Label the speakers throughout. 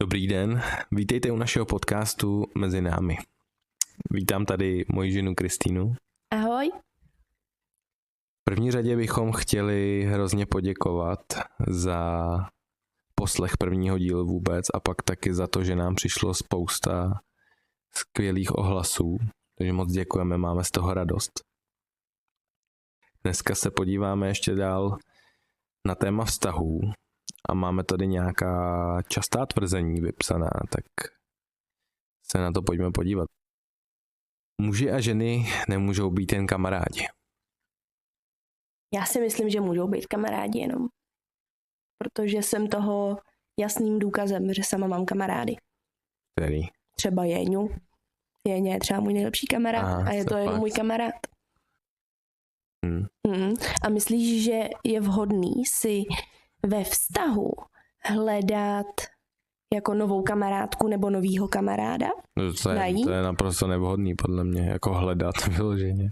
Speaker 1: Dobrý den, vítejte u našeho podcastu Mezi námi. Vítám tady moji ženu Kristýnu.
Speaker 2: Ahoj.
Speaker 1: V první řadě bychom chtěli hrozně poděkovat za poslech prvního dílu vůbec a pak taky za to, že nám přišlo spousta skvělých ohlasů, takže moc děkujeme, máme z toho radost. Dneska se podíváme ještě dál na téma vztahů a máme tady nějaká častá tvrzení vypsaná, tak se na to pojďme podívat. Muži a ženy nemůžou být jen kamarádi.
Speaker 2: Já si myslím, že můžou být kamarádi jenom. Protože jsem toho jasným důkazem, že sama mám kamarády.
Speaker 1: Který?
Speaker 2: Třeba Jeňu. Jeňa je třeba můj nejlepší kamarád a je to jenom můj kamarád. A myslíš, že je vhodný si ve vztahu hledat jako novou kamarádku nebo novýho kamaráda?
Speaker 1: To je naprosto nevhodný podle mě, jako hledat vyloženě.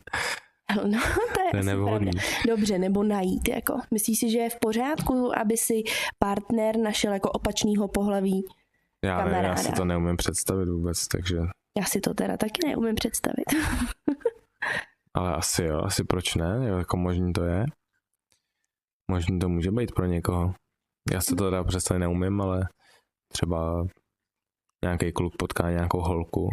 Speaker 2: No, to je
Speaker 1: nevhodný.
Speaker 2: Dobře, nebo najít, jako. Myslíš si, že je v pořádku, aby si partner našel jako opačného pohlaví kamaráda?
Speaker 1: Já si to neumím představit vůbec, takže...
Speaker 2: Já si to teda taky neumím představit.
Speaker 1: Ale asi proč ne, jako možný to je. Možný to může být pro někoho. Já si to teda představit neumím, ale třeba nějaký kluk potká nějakou holku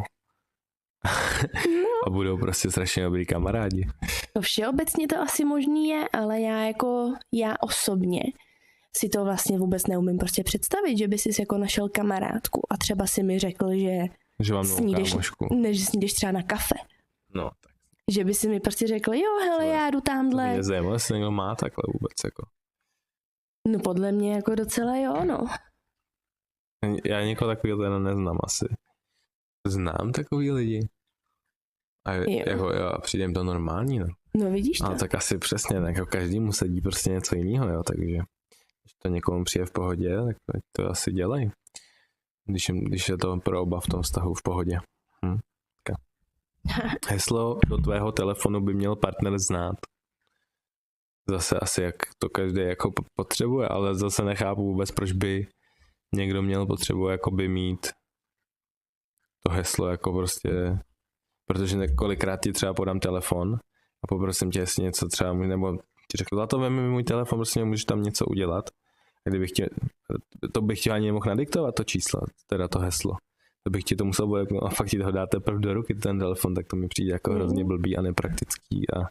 Speaker 1: a budou prostě strašně dobrý kamarádi.
Speaker 2: No všeobecně to asi možný je, ale já osobně si to vlastně vůbec neumím prostě představit, že by si jako našel kamarádku a třeba si mi řekl, že
Speaker 1: mám
Speaker 2: snídeš třeba na kafe.
Speaker 1: No, tak.
Speaker 2: Že by si mi prostě řekl, jo, hele, já jdu tamhle.
Speaker 1: Mě zajímavé, jestli někdo má takhle vůbec, jako.
Speaker 2: No podle mě jako docela jo, no.
Speaker 1: Já někoho takového teda neznám asi. Znám takový lidi. A jo, přijde jim to normální, no.
Speaker 2: No vidíš to.
Speaker 1: Ale tak asi přesně, tak jako každému sedí prostě něco jiného, jo, takže když to někomu přijde v pohodě, tak to asi dělej. Když je to pro oba v tom vztahu v pohodě. Heslo do tvého telefonu by měl partner znát. Zase asi jak to každý jako potřebuje, ale zase nechápu vůbec, proč by někdo měl potřebu jakoby mít to heslo jako prostě, protože kolikrát ti třeba podám telefon a poprosím tě, jestli něco třeba, nebo ti řekl, za to vem mi můj telefon, prostě můžeš tam něco udělat. A kdybych to bych ti ani nemohl nadiktovat to číslo, teda to heslo. To bych ti to musel bude, a fakt ti ho dáte prv do ruky ten telefon, tak to mi přijde jako hrozně blbý a nepraktický a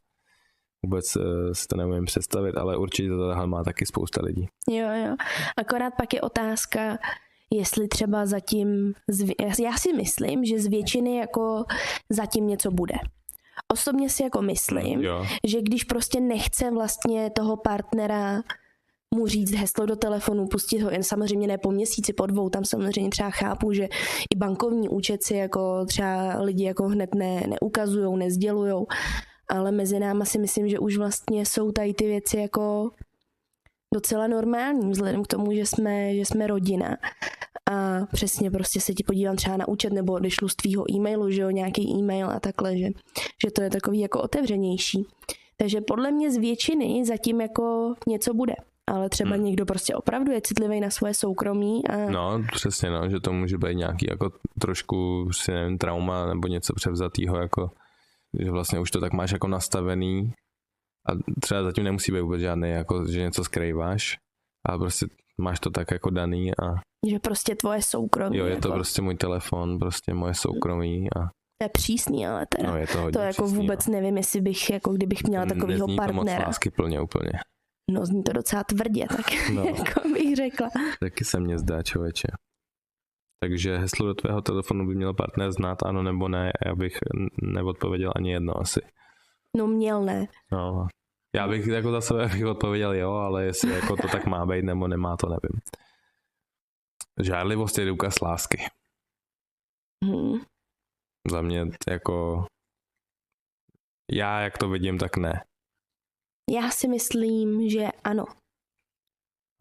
Speaker 1: vůbec si to neumím představit, ale určitě to má taky spousta lidí.
Speaker 2: Jo. Akorát pak je otázka, jestli třeba zatím, já si myslím, že z většiny jako zatím něco bude. Osobně si jako myslím, že když prostě nechce vlastně toho partnera mu říct heslo do telefonu, pustit ho jen samozřejmě ne po měsíci, po 2, tam samozřejmě třeba chápu, že i bankovní účet si jako třeba lidi jako hned neukazujou, nezdělujou, ale mezi náma si myslím, že už vlastně jsou tady ty věci jako docela normální, vzhledem k tomu, že jsme rodina. A přesně prostě se ti podívám třeba na účet nebo odešlu z tvýho e-mailu, že jo, nějaký e-mail a takhle, že to je takový jako otevřenější. Takže podle mě z většiny zatím jako něco bude. Ale třeba někdo prostě opravdu je citlivý na svoje soukromí.
Speaker 1: No, přesně, no, že to může být nějaký jako trošku, si nevím, trauma nebo něco převzatýho, jako, že vlastně už to tak máš jako nastavený a třeba zatím nemusí být vůbec žádný, jako, že něco skrýváš, ale prostě máš to tak jako daný a...
Speaker 2: Že prostě tvoje soukromí.
Speaker 1: Jo, je to
Speaker 2: jako...
Speaker 1: prostě můj telefon, prostě moje soukromí a...
Speaker 2: To je přísný, ale teda.
Speaker 1: No, je to hodně
Speaker 2: to jako
Speaker 1: přísný,
Speaker 2: vůbec nevím, jestli bych, jako kdybych měla takovýho partnera.
Speaker 1: Nezní to moc láskyplně úplně.
Speaker 2: No, zní to docela tvrdě, tak jako bych řekla.
Speaker 1: Taky se mně zdá, člověče. Takže heslo do tvého telefonu by měl partner znát, ano nebo ne, já bych neodpověděl ani jedno asi.
Speaker 2: No měl ne.
Speaker 1: No, já bych jako za sebe bych odpověděl jo, ale jestli jako to tak má být nebo nemá, to nevím. Žárlivost je důkaz lásky. Za mě jako já jak to vidím, tak ne.
Speaker 2: Já si myslím, že ano.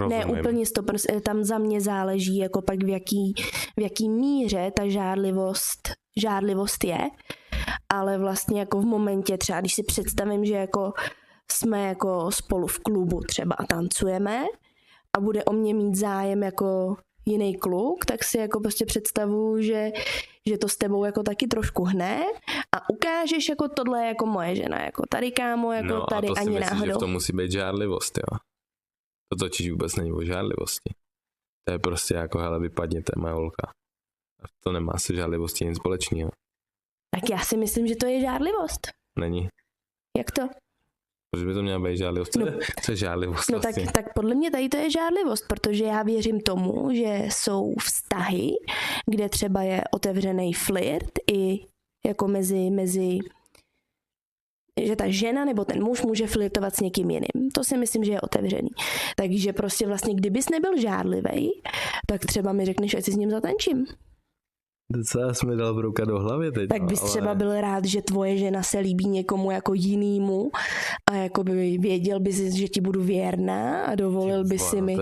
Speaker 1: Rozumím.
Speaker 2: Ne úplně 100%, tam za mě záleží jako pak v jaký míře ta žárlivost je, ale vlastně jako v momentě třeba, když si představím, že jako jsme jako spolu v klubu třeba a tancujeme a bude o mě mít zájem jako jiný kluk, tak si jako prostě představuju, že to s tebou jako taky trošku hne a ukážeš jako tohle jako moje žena, jako tady kámo, jako
Speaker 1: no,
Speaker 2: tady
Speaker 1: a to
Speaker 2: ani
Speaker 1: si myslíš,
Speaker 2: náhodou.
Speaker 1: že v tom musí být žárlivost, jo. To totiž vůbec není o žárlivosti. To je prostě jako, hele, vypadněte, moje holka. A to nemá se žárlivosti nic společného.
Speaker 2: Tak já si myslím, že to je žárlivost.
Speaker 1: Není.
Speaker 2: Jak to?
Speaker 1: Proč by to měla být žárlivost? Co je žárlivost
Speaker 2: No
Speaker 1: vlastně?
Speaker 2: tak podle mě tady to je žárlivost, protože já věřím tomu, že jsou vztahy, kde třeba je otevřený flirt i jako mezi že ta žena nebo ten muž může flirtovat s někým jiným. To si myslím, že je otevřený. Takže prostě vlastně, kdybys nebyl žárlivej, tak třeba mi řekneš, ať si s ním zatančím.
Speaker 1: Docela jsi mi dal brouka do hlavy teď.
Speaker 2: Tak bys třeba byl rád, že tvoje žena se líbí někomu jako jinýmu a jako by věděl bys, že ti budu věrná a dovolil by si mi.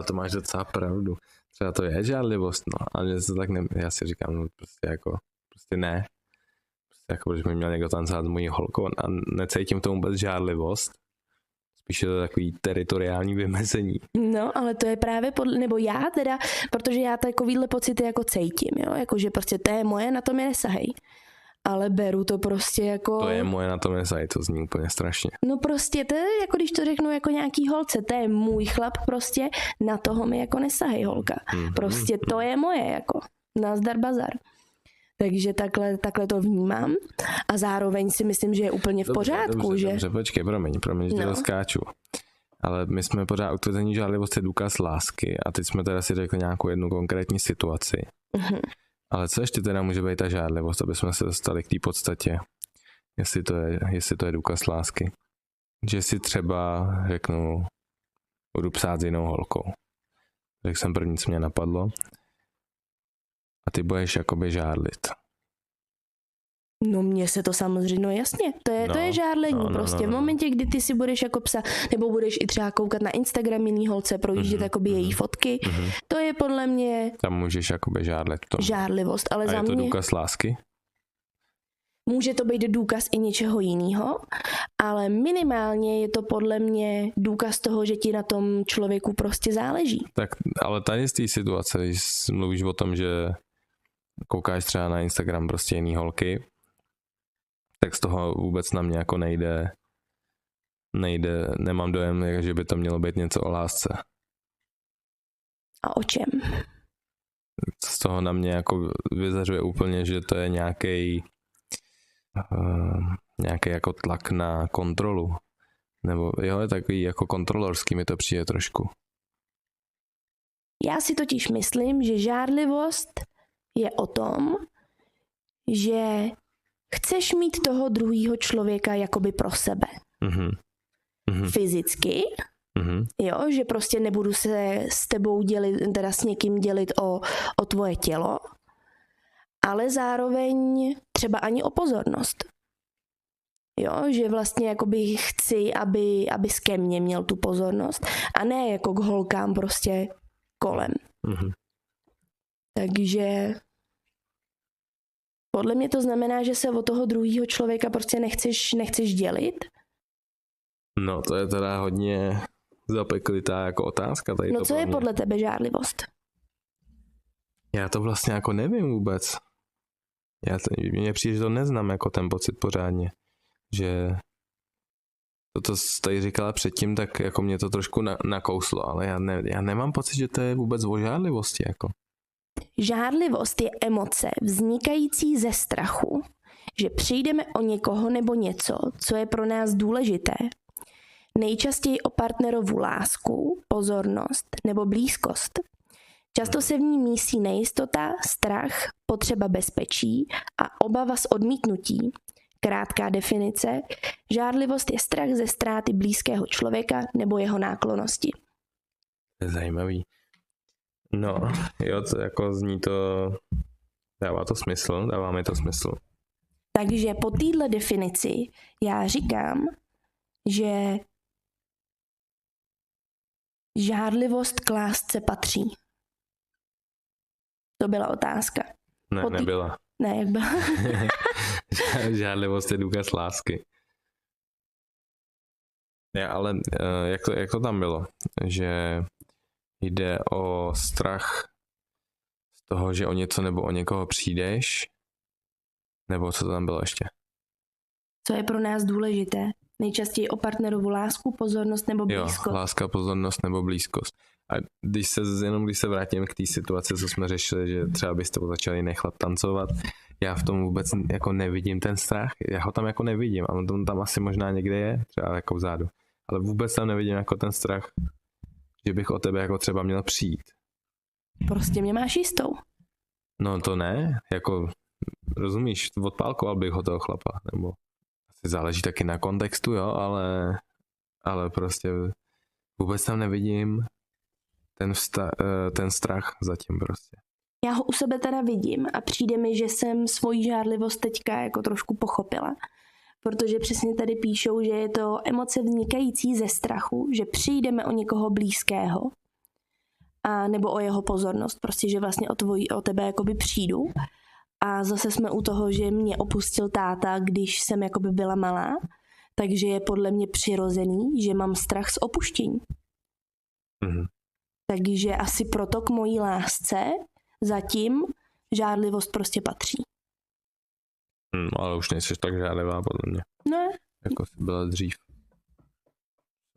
Speaker 1: To máš docela pravdu. Třeba to je žárlivost, no. Ale to tak já si říkám, no prostě ne. Prostě jako, protože mi měl někdo tancovat s mojí holkou a necítím tomu vůbec žárlivost. Spíš je to takový teritoriální vymezení.
Speaker 2: No, ale to je právě nebo já teda, protože já takovýhle pocity jako cítím, jo, jako že prostě to je moje, na to mě nesahej. Ale beru to prostě jako...
Speaker 1: To je moje, na to nesahej, to zní úplně strašně.
Speaker 2: No prostě to je, jako když to řeknu jako nějaký holce, to je můj chlap prostě, na toho mi jako nesahej holka. Prostě to je moje jako, nazdar bazar. Takže takhle to vnímám a zároveň si myslím, že je úplně v pořádku.
Speaker 1: Dobře, počkej, promiň, že to skáču. Ale my jsme pořád utvrzení, že žárlivost je důkaz lásky a teď jsme teda si řekli nějakou jednu konkrétní situaci. Uh-huh. Ale co ještě teda může být ta žárlivost, aby jsme se dostali k té podstatě, jestli to je důkaz lásky. Že si třeba řeknu, budu psát s jinou holkou. Tak jsem první, co mě napadlo. A ty budeš jakoby žárlit.
Speaker 2: No mně se to samozřejmě, no jasně, to je žárlení prostě. V momentě, kdy ty si budeš jako psa, nebo budeš i třeba koukat na Instagram jiný holce, projíždět jakoby její fotky, to je podle mě...
Speaker 1: Tam můžeš jakoby žárlit to.
Speaker 2: Žárlivost, ale
Speaker 1: a
Speaker 2: za
Speaker 1: je to
Speaker 2: mě...
Speaker 1: důkaz lásky?
Speaker 2: Může to být důkaz i něčeho jiného, ale minimálně je to podle mě důkaz toho, že ti na tom člověku prostě záleží.
Speaker 1: Tak, ale tady z té situace, když mluvíš o tom, že koukáš třeba na Instagram prostě jiný holky, tak z toho vůbec na mě jako nejde, nemám dojem, že by to mělo být něco o lásce.
Speaker 2: A o čem?
Speaker 1: Z toho na mě jako vyzařuje úplně, že to je nějaký jako tlak na kontrolu. Nebo jo, je takový jako kontrolorský, mi to přijde trošku.
Speaker 2: Já si totiž myslím, že žárlivost je o tom, že chceš mít toho druhého člověka jakoby pro sebe. Fyzicky, jo, že prostě nebudu se s tebou dělit, teda s někým dělit o tvoje tělo, ale zároveň třeba ani o pozornost. Jo, že vlastně jakoby chci, aby ke mně měl tu pozornost a ne jako k holkám prostě kolem. Takže podle mě to znamená, že se od toho druhého člověka prostě nechceš dělit.
Speaker 1: No to je teda hodně zapeklitá jako otázka. Tady
Speaker 2: no
Speaker 1: to
Speaker 2: co je podle tebe žárlivost?
Speaker 1: Já to vlastně jako nevím vůbec. Mně přijde, že to neznám jako ten pocit pořádně. Že to, co jsi tady říkala předtím, tak jako mě to trošku nakouslo, ale já nemám pocit, že to je vůbec o žárlivosti. Jako.
Speaker 2: Žárlivost je emoce vznikající ze strachu, že přijdeme o někoho nebo něco, co je pro nás důležité. Nejčastěji o partnerovu lásku, pozornost nebo blízkost. Často se v ní mísí nejistota, strach, potřeba bezpečí a obava z odmítnutí. Krátká definice. Žárlivost je strach ze ztráty blízkého člověka nebo jeho náklonnosti.
Speaker 1: To je zajímavý. No, jo, to jako zní to... Dává mi to smysl.
Speaker 2: Takže po téhle definici já říkám, že žárlivost k lásce patří. To byla otázka.
Speaker 1: Ne, nebyla.
Speaker 2: Ne, jak byla?
Speaker 1: Žárlivost je důkaz lásky. Ne, ale jak to tam bylo? Že jde o strach toho, že o něco nebo o někoho přijdeš, nebo co to tam bylo ještě?
Speaker 2: Co je pro nás důležité? Nejčastěji o partnerovu lásku, pozornost nebo blízkost.
Speaker 1: Jo, láska, pozornost nebo blízkost. A když se vrátím k té situaci, co jsme řešili, že třeba byste začali nechat tancovat, já v tom vůbec jako nevidím ten strach, já ho tam jako nevidím, ale on tam asi možná někde je, třeba jako vzadu, ale vůbec tam nevidím jako ten strach, že bych o tebe jako třeba měl přijít.
Speaker 2: Prostě mě máš jistou.
Speaker 1: No to ne, jako rozumíš, odpálkoval bych ho toho chlapa, nebo asi záleží taky na kontextu, jo, ale prostě vůbec tam nevidím ten strach zatím prostě.
Speaker 2: Já ho u sebe teda vidím a přijde mi, že jsem svoji žárlivost teďka jako trošku pochopila, protože přesně tady píšou, že je to emoce vznikající ze strachu, že přijdeme o někoho blízkého a nebo o jeho pozornost, prostě, že vlastně o tebe jakoby přijdu. A zase jsme u toho, že mě opustil táta, když jsem jakoby byla malá, takže je podle mě přirozený, že mám strach z opuštění.
Speaker 1: Mhm.
Speaker 2: Takže asi proto k mojí lásce zatím žárlivost prostě patří.
Speaker 1: Ale už nejsi tak žárlivá podle mě.
Speaker 2: Ne.
Speaker 1: Jako jsi byla dřív.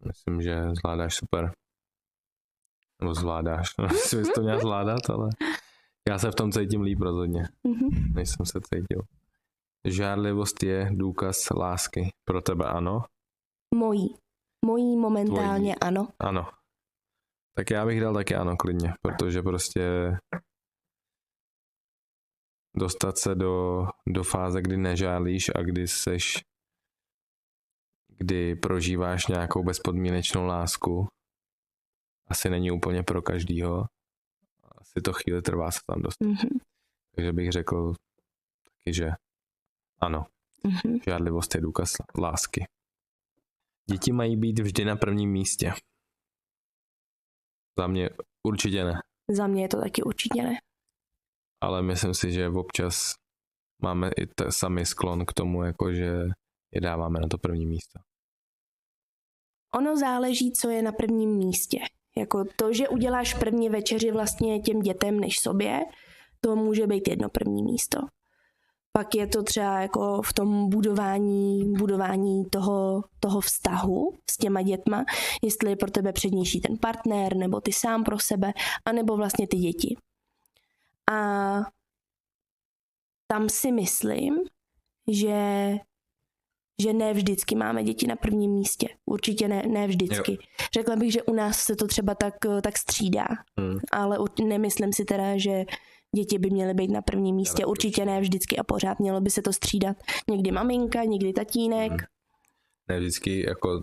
Speaker 1: Myslím, že zvládáš super. Nebo zvládáš. Myslím, že jsi to měla zvládat, ale já se v tom cítím líp rozhodně, než jsem se cítil. Žárlivost je důkaz lásky. Pro tebe ano?
Speaker 2: Mojí momentálně
Speaker 1: Tvojí.
Speaker 2: ano.
Speaker 1: Ano. Tak já bych dal taky ano klidně, protože prostě dostat se do fáze, kdy nežálíš a kdy prožíváš nějakou bezpodmínečnou lásku, asi není úplně pro každýho. Asi to chvíli trvá se tam dostat. Takže bych řekl taky, že ano. Žárlivost je důkaz lásky. Děti mají být vždy na prvním místě. Za mě určitě ne.
Speaker 2: Za mě je to taky určitě ne.
Speaker 1: Ale myslím si, že občas máme i sami sklon k tomu, jako že je dáváme na to první místo.
Speaker 2: Ono záleží, co je na prvním místě. Jako to, že uděláš první večeři vlastně těm dětem než sobě, to může být jedno první místo. Pak je to třeba jako v tom budování toho vztahu s těma dětma, jestli je pro tebe přednější ten partner, nebo ty sám pro sebe, anebo vlastně ty děti. A tam si myslím, že ne vždycky máme děti na prvním místě. Určitě ne vždycky. Jo. Řekla bych, že u nás se to třeba tak střídá, ale nemyslím si teda, že děti by měly být na prvním místě. Určitě ne vždycky a pořád mělo by se to střídat. Někdy maminka, někdy tatínek.
Speaker 1: Ne vždycky, jako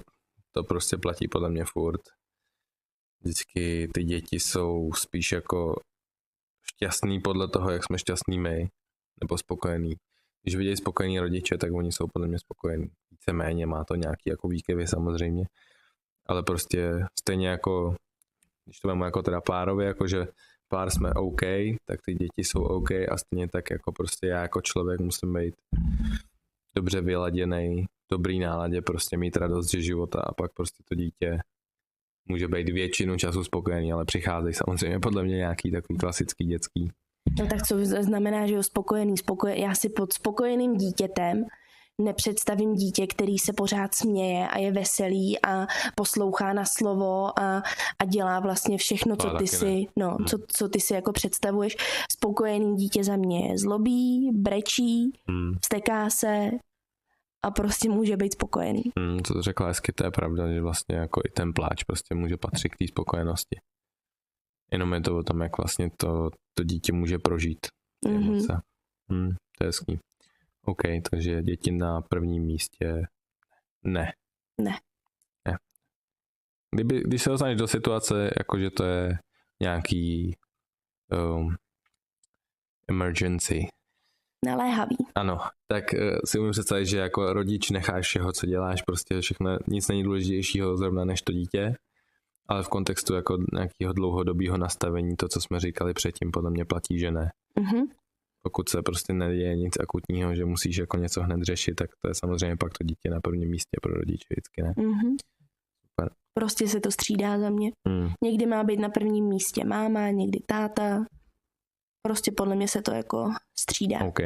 Speaker 1: to prostě platí podle mě furt. Vždycky ty děti jsou spíš jako šťastný podle toho, jak jsme šťastný my, nebo spokojený. Když vidějí spokojený rodiče, tak oni jsou podle mě spokojení. Víceméně má to nějaký jako výkyvy samozřejmě, ale prostě stejně jako, když to máme jako teda párově, jakože pár jsme OK, tak ty děti jsou OK a stejně tak jako prostě já jako člověk musím být dobře vyladěnej, dobrý náladě, prostě mít radost ze života a pak prostě to dítě může být většinu času spokojený, ale přicházejí samozřejmě podle mě nějaký takový klasický dětský.
Speaker 2: No tak co znamená, že jo, spokojený. Já si pod spokojeným dítětem nepředstavím dítě, který se pořád směje a je veselý a poslouchá na slovo a dělá vlastně všechno, co ty si jako představuješ. Spokojený dítě za mě je zlobí, brečí, vzteká se a prostě může být spokojený.
Speaker 1: Co řekla hezky, to je pravda, že vlastně jako i ten pláč prostě může patřit k té spokojenosti. Jenom je to o tom, jak vlastně to dítě může prožít. Emoce. To je hezký. OK, takže děti na prvním místě ne. Když se dostaneš do situace, jakože to je nějaký emergency.
Speaker 2: Naléhavý.
Speaker 1: Ano, tak si umím představit, že jako rodič necháš všeho, co děláš, prostě všechno, nic není důležitějšího zrovna než to dítě, ale v kontextu jako nějakého dlouhodobého nastavení, to, co jsme říkali předtím, podle mě platí, že ne. Pokud se prostě neděje nic akutního, že musíš jako něco hned řešit, tak to je samozřejmě pak to dítě na prvním místě pro rodiče vždycky, ne? Super.
Speaker 2: Prostě se to střídá za mě. Někdy má být na prvním místě máma, někdy táta. Prostě podle mě se to jako střídá.
Speaker 1: OK.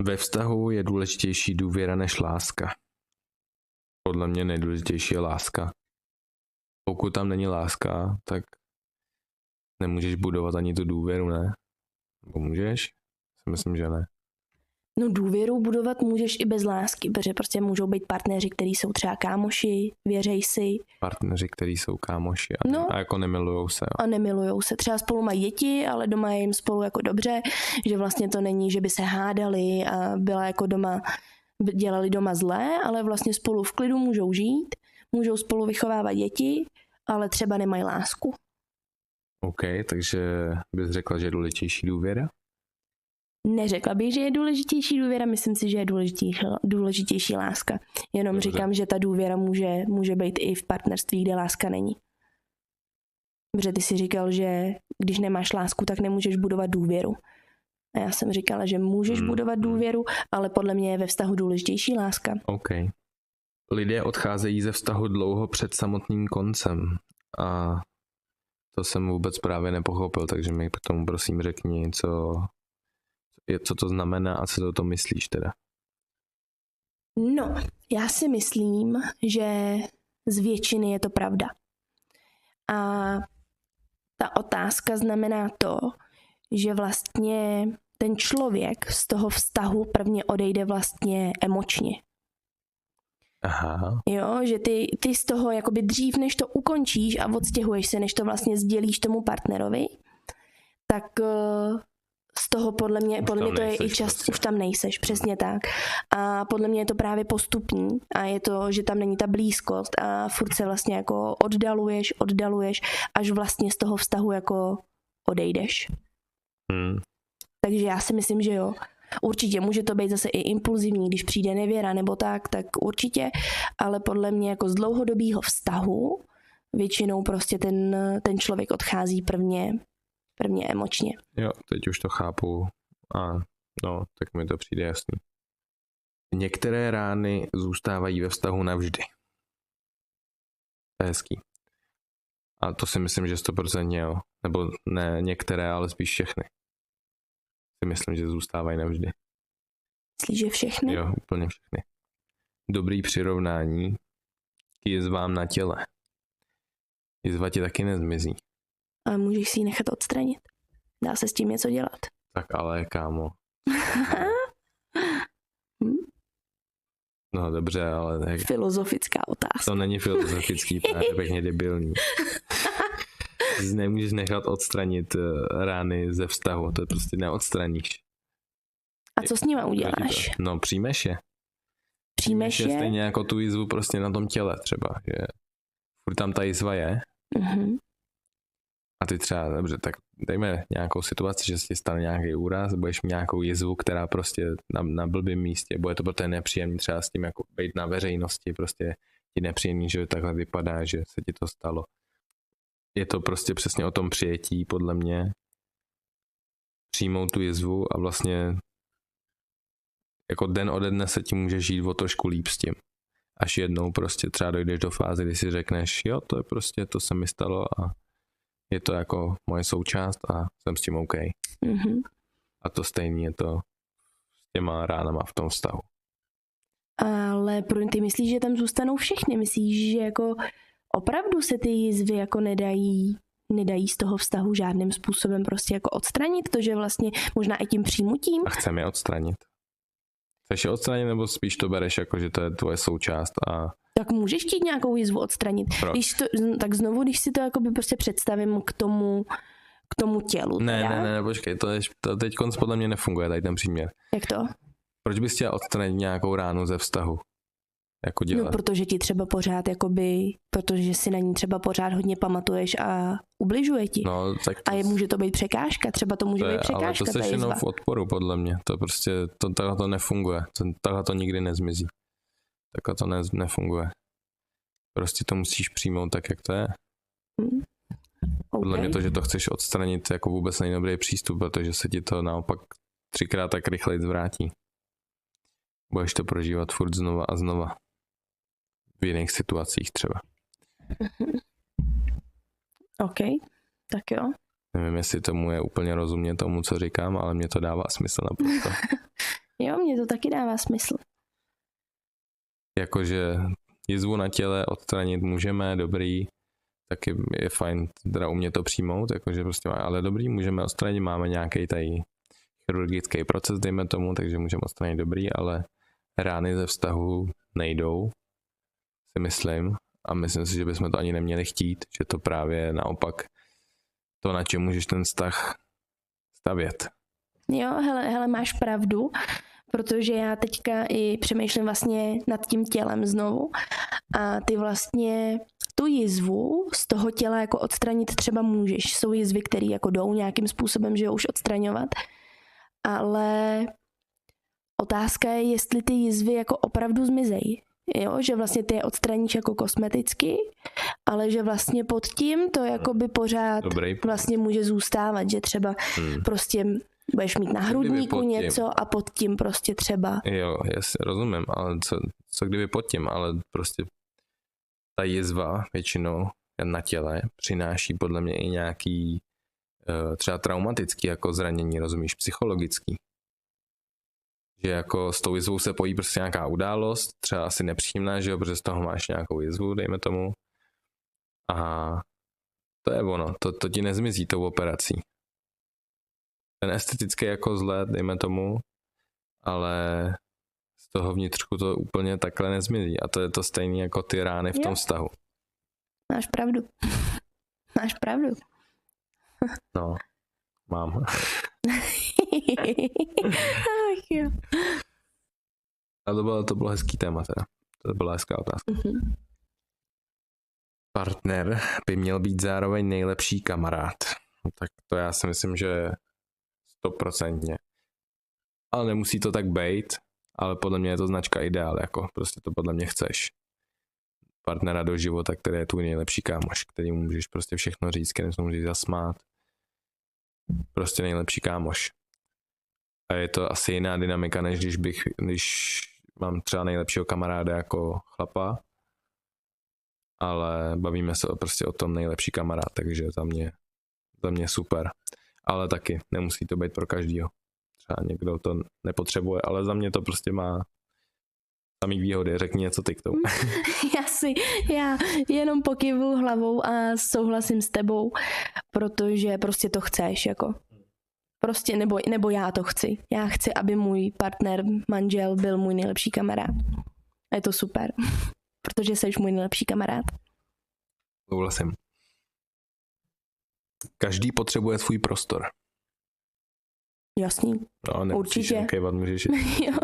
Speaker 1: Ve vztahu je důležitější důvěra než láska. Podle mě nejdůležitější je láska. Pokud tam není láska, tak nemůžeš budovat ani tu důvěru, ne? Nebo můžeš? Myslím, že ne.
Speaker 2: No důvěru budovat můžeš i bez lásky, protože prostě můžou být partneři, kteří jsou třeba kámoši, věřej si.
Speaker 1: Partneři, kteří jsou kámoši a jako nemilujou se. Jo.
Speaker 2: A nemilujou se. Třeba spolu mají děti, ale doma je jim spolu jako dobře, že vlastně to není, že by se hádali a byla jako doma, dělali doma zlé, ale vlastně spolu v klidu můžou žít, můžou spolu vychovávat děti, ale třeba nemají lásku.
Speaker 1: OK, takže bys řekla, že je důležitější důvěra?
Speaker 2: Neřekla bych, že je důležitější důvěra, myslím si, že je důležitější láska. Jenom
Speaker 1: Dobře.
Speaker 2: říkám, že ta důvěra může být i v partnerství, kde láska není. Protože ty si říkal, že když nemáš lásku, tak nemůžeš budovat důvěru. A já jsem říkala, že můžeš budovat důvěru, ale podle mě je ve vztahu důležitější láska.
Speaker 1: OK. Lidé odcházejí ze vztahu dlouho před samotným koncem a to jsem vůbec právě nepochopil, takže mi k tomu prosím řekni, co to znamená a co to myslíš teda.
Speaker 2: No, já si myslím, že z většiny je to pravda. A ta otázka znamená to, že vlastně ten člověk z toho vztahu prvně odejde vlastně emočně.
Speaker 1: Aha.
Speaker 2: Jo, že ty z toho jakoby dřív, než to ukončíš a odstěhuješ se, než to vlastně sdělíš tomu partnerovi, tak z toho podle mě to je i čas, prostě. Už tam nejseš, přesně tak. A podle mě je to právě postupný a je to, že tam není ta blízkost a furt se vlastně jako oddaluješ, až vlastně z toho vztahu jako odejdeš. Takže já si myslím, že jo. Určitě může to být zase i impulzivní, když přijde nevěra nebo tak určitě, ale podle mě jako z dlouhodobého vztahu většinou prostě ten člověk odchází prvně emočně.
Speaker 1: Jo, teď už to chápu a no, tak mi to přijde jasný. Některé rány zůstávají ve vztahu navždy. To je hezký. A to si myslím, že 100% jo. Nebo ne některé, ale spíš všechny. Si myslím, že zůstávají navždy.
Speaker 2: Myslíš, že všechny?
Speaker 1: Jo, úplně všechny. Dobrý přirovnání k jizvám na těle. Jizva ti taky nezmizí.
Speaker 2: Ale můžeš si ji nechat odstranit. Dá se s tím něco dělat.
Speaker 1: Tak ale, kámo. No dobře, ale...
Speaker 2: Filozofická otázka.
Speaker 1: To není filozofický, to je pěkně debilní. Nemůžeš nechat odstranit rány ze vztahu, to prostě neodstraníš.
Speaker 2: A co s nima uděláš?
Speaker 1: No přijmeš je.
Speaker 2: Přijmeš je?
Speaker 1: Stejně jako tu jizvu prostě na tom těle třeba, že furt tam ta jizva je. A ty třeba, dobře, tak dejme nějakou situaci, že se ti stane nějaký úraz, budeš mít nějakou jizvu, která prostě na blbým místě, bude to pro tebe nepříjemný třeba s tím jako být na veřejnosti, prostě ti nepříjemný, že takhle vypadá, že se ti to stalo. Je to prostě přesně o tom přijetí, podle mě, přijmout tu jizvu a vlastně jako den ode dne se ti může žít o trošku líp s tím. Až jednou prostě třeba dojdeš do fáze, kdy si řekneš, jo, to je prostě, to se mi stalo a je to jako moje součást a jsem s tím OK. A to stejně je to s těma ránama v tom vztahu.
Speaker 2: Ale ty myslíš, že tam zůstanou všechny? Myslíš, že jako opravdu se ty jizvy jako nedají z toho vztahu žádným způsobem prostě jako odstranit? To, že vlastně možná i tím přijmutím?
Speaker 1: A chceme je odstranit. Chceš je odstranit, nebo spíš to bereš jako, že to je tvoje součást a...
Speaker 2: Tak můžeš chtít nějakou jizvu odstranit. Tak znovu, když si to jakoby prostě představím k tomu tělu.
Speaker 1: Ne, počkej, to teď podle mě nefunguje, tady ten příměr.
Speaker 2: Jak to?
Speaker 1: Proč bys chtěl odstranit nějakou ránu ze vztahu? Jako dělat?
Speaker 2: No, protože ti třeba pořád protože si na ní třeba pořád hodně pamatuješ a ubližuje ti.
Speaker 1: No, tak to...
Speaker 2: A může to být překážka, třeba to může být překážka.
Speaker 1: Ale to jsi jenom v odporu, podle mě. To prostě, takhle to nefunguje. Takhle to nikdy nezmizí. Takhle to nefunguje. Prostě to musíš přijmout tak, jak to je. Podle mě to, že to chceš odstranit, jako vůbec není dobrý přístup, protože se ti to naopak 3krát tak rychleji zvrátí. Budeš to prožívat furt znova a znova. V jiných situacích třeba.
Speaker 2: OK, tak jo.
Speaker 1: Nevím, jestli tomu je úplně rozumět tomu, co říkám, ale mně to dává smysl naprosto.
Speaker 2: Jo, mně to taky dává smysl.
Speaker 1: Jakože jizvu na těle odstranit můžeme, dobrý, taky je fajn teda u mě to přijmout, jakože prostě ale dobrý, můžeme odstranit, máme nějaký tady chirurgický proces, dejme tomu, takže můžeme odstranit dobrý, ale rány ze vztahu nejdou, si myslím, a myslím si, že bychom to ani neměli chtít, že to právě naopak to, na čem můžeš ten vztah stavět.
Speaker 2: Jo, hele, máš pravdu, protože já teďka i přemýšlím vlastně nad tím tělem znovu a ty vlastně tu jizvu z toho těla jako odstranit třeba můžeš. Jsou jizvy, které jako jdou nějakým způsobem, že jo, už odstraňovat, ale otázka je, jestli ty jizvy jako opravdu zmizejí. Jo, že vlastně ty je odstraníš jako kosmeticky, ale že vlastně pod tím to jakoby pořád vlastně může zůstávat, že třeba prostě budeš mít na hrudníku něco a pod tím prostě třeba.
Speaker 1: Jo, jasně, rozumím, ale co kdyby pod tím, ale prostě ta jizva většinou na těle přináší podle mě i nějaký třeba traumatický jako zranění, rozumíš, psychologický. Že jako s tou jizvou se pojí prostě nějaká událost, třeba asi nepříjemná, že jo, protože z toho máš nějakou jizvu, dejme tomu. A to je ono, to ti nezmizí tou operací. Ten estetický jako vzhled, dejme tomu, ale z toho vnitřku to úplně takhle nezmizí. A to je to stejné jako ty rány v tom vztahu.
Speaker 2: Máš pravdu. Máš pravdu.
Speaker 1: No, mám.
Speaker 2: Ach jo.
Speaker 1: A to bylo hezký téma teda. To byla hezká otázka. Partner by měl být zároveň nejlepší kamarád. Tak to já si myslím, že 100%. Ale nemusí to tak být, ale podle mě je to značka ideál, jako prostě to podle mě chceš. Partnera do života, který je tvůj nejlepší kámoš, který mu můžeš prostě všechno říct, kterým se můžeš zasmát. Prostě nejlepší kámoš. A je to asi jiná dynamika, než když mám třeba nejlepšího kamaráda jako chlapa, ale bavíme se prostě o tom nejlepší kamarád, takže za mě super. Ale taky nemusí to být pro každýho. Třeba někdo to nepotřebuje, ale za mě to prostě má samý výhody. Řekni něco ty k tomu.
Speaker 2: Já jenom pokyvu hlavou a souhlasím s tebou, protože prostě to chceš, jako. Prostě, nebo já to chci. Já chci, aby můj partner, manžel byl můj nejlepší kamarád. A je to super, protože jsi můj nejlepší kamarád.
Speaker 1: Souhlasím. Každý potřebuje svůj prostor.
Speaker 2: Jasný.
Speaker 1: No, určitě. Kejvat, můžeš
Speaker 2: jo.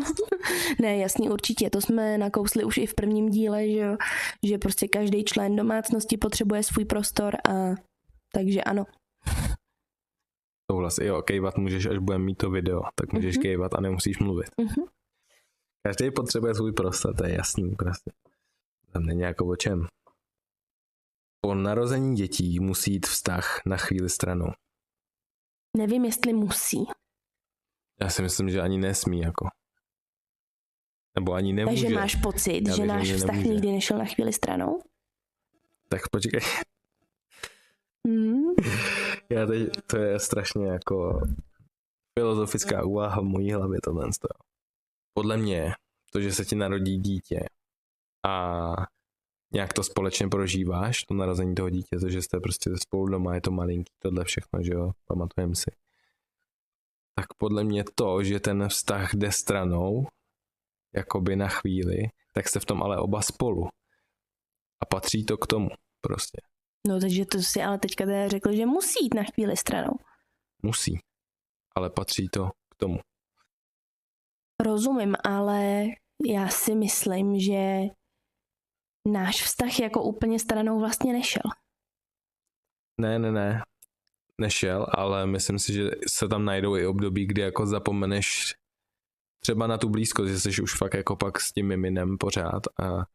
Speaker 2: Ne, jasný, určitě. To jsme nakousli už i v prvním díle, že prostě každý člen domácnosti potřebuje svůj prostor a takže ano.
Speaker 1: Souhlas, jo, kejvat můžeš, až budeme mít to video, tak můžeš kejvat a nemusíš mluvit. Každý potřebuje svůj prostor, to je jasný prostě. Tam není jako o čem. Po narození dětí musí jít vztah na chvíli stranou.
Speaker 2: Nevím, jestli musí.
Speaker 1: Já si myslím, že ani nesmí, jako. Nebo ani nemůže.
Speaker 2: Takže máš pocit, že náš vztah nikdy nešel na chvíli stranou?
Speaker 1: Tak počkej. Já teď, to je strašně jako filozofická úvaha v mojí hlavě tohle. Podle mě, to, že se ti narodí dítě a nějak to společně prožíváš, to narození toho dítě, to, že jste prostě spolu doma, je to malinký, tohle všechno, že jo, pamatujeme si. Tak podle mě to, že ten vztah jde stranou, jakoby na chvíli, tak jste v tom ale oba spolu. A patří to k tomu prostě.
Speaker 2: No takže to si ale teďka teda řekl, že musí jít na chvíli stranou.
Speaker 1: Musí, ale patří to k tomu.
Speaker 2: Rozumím, ale já si myslím, že náš vztah jako úplně stranou vlastně nešel.
Speaker 1: Ne. Nešel, ale myslím si, že se tam najdou i období, kdy jako zapomeneš třeba na tu blízkost, že jsi už fakt jako pak s tím miminem pořád a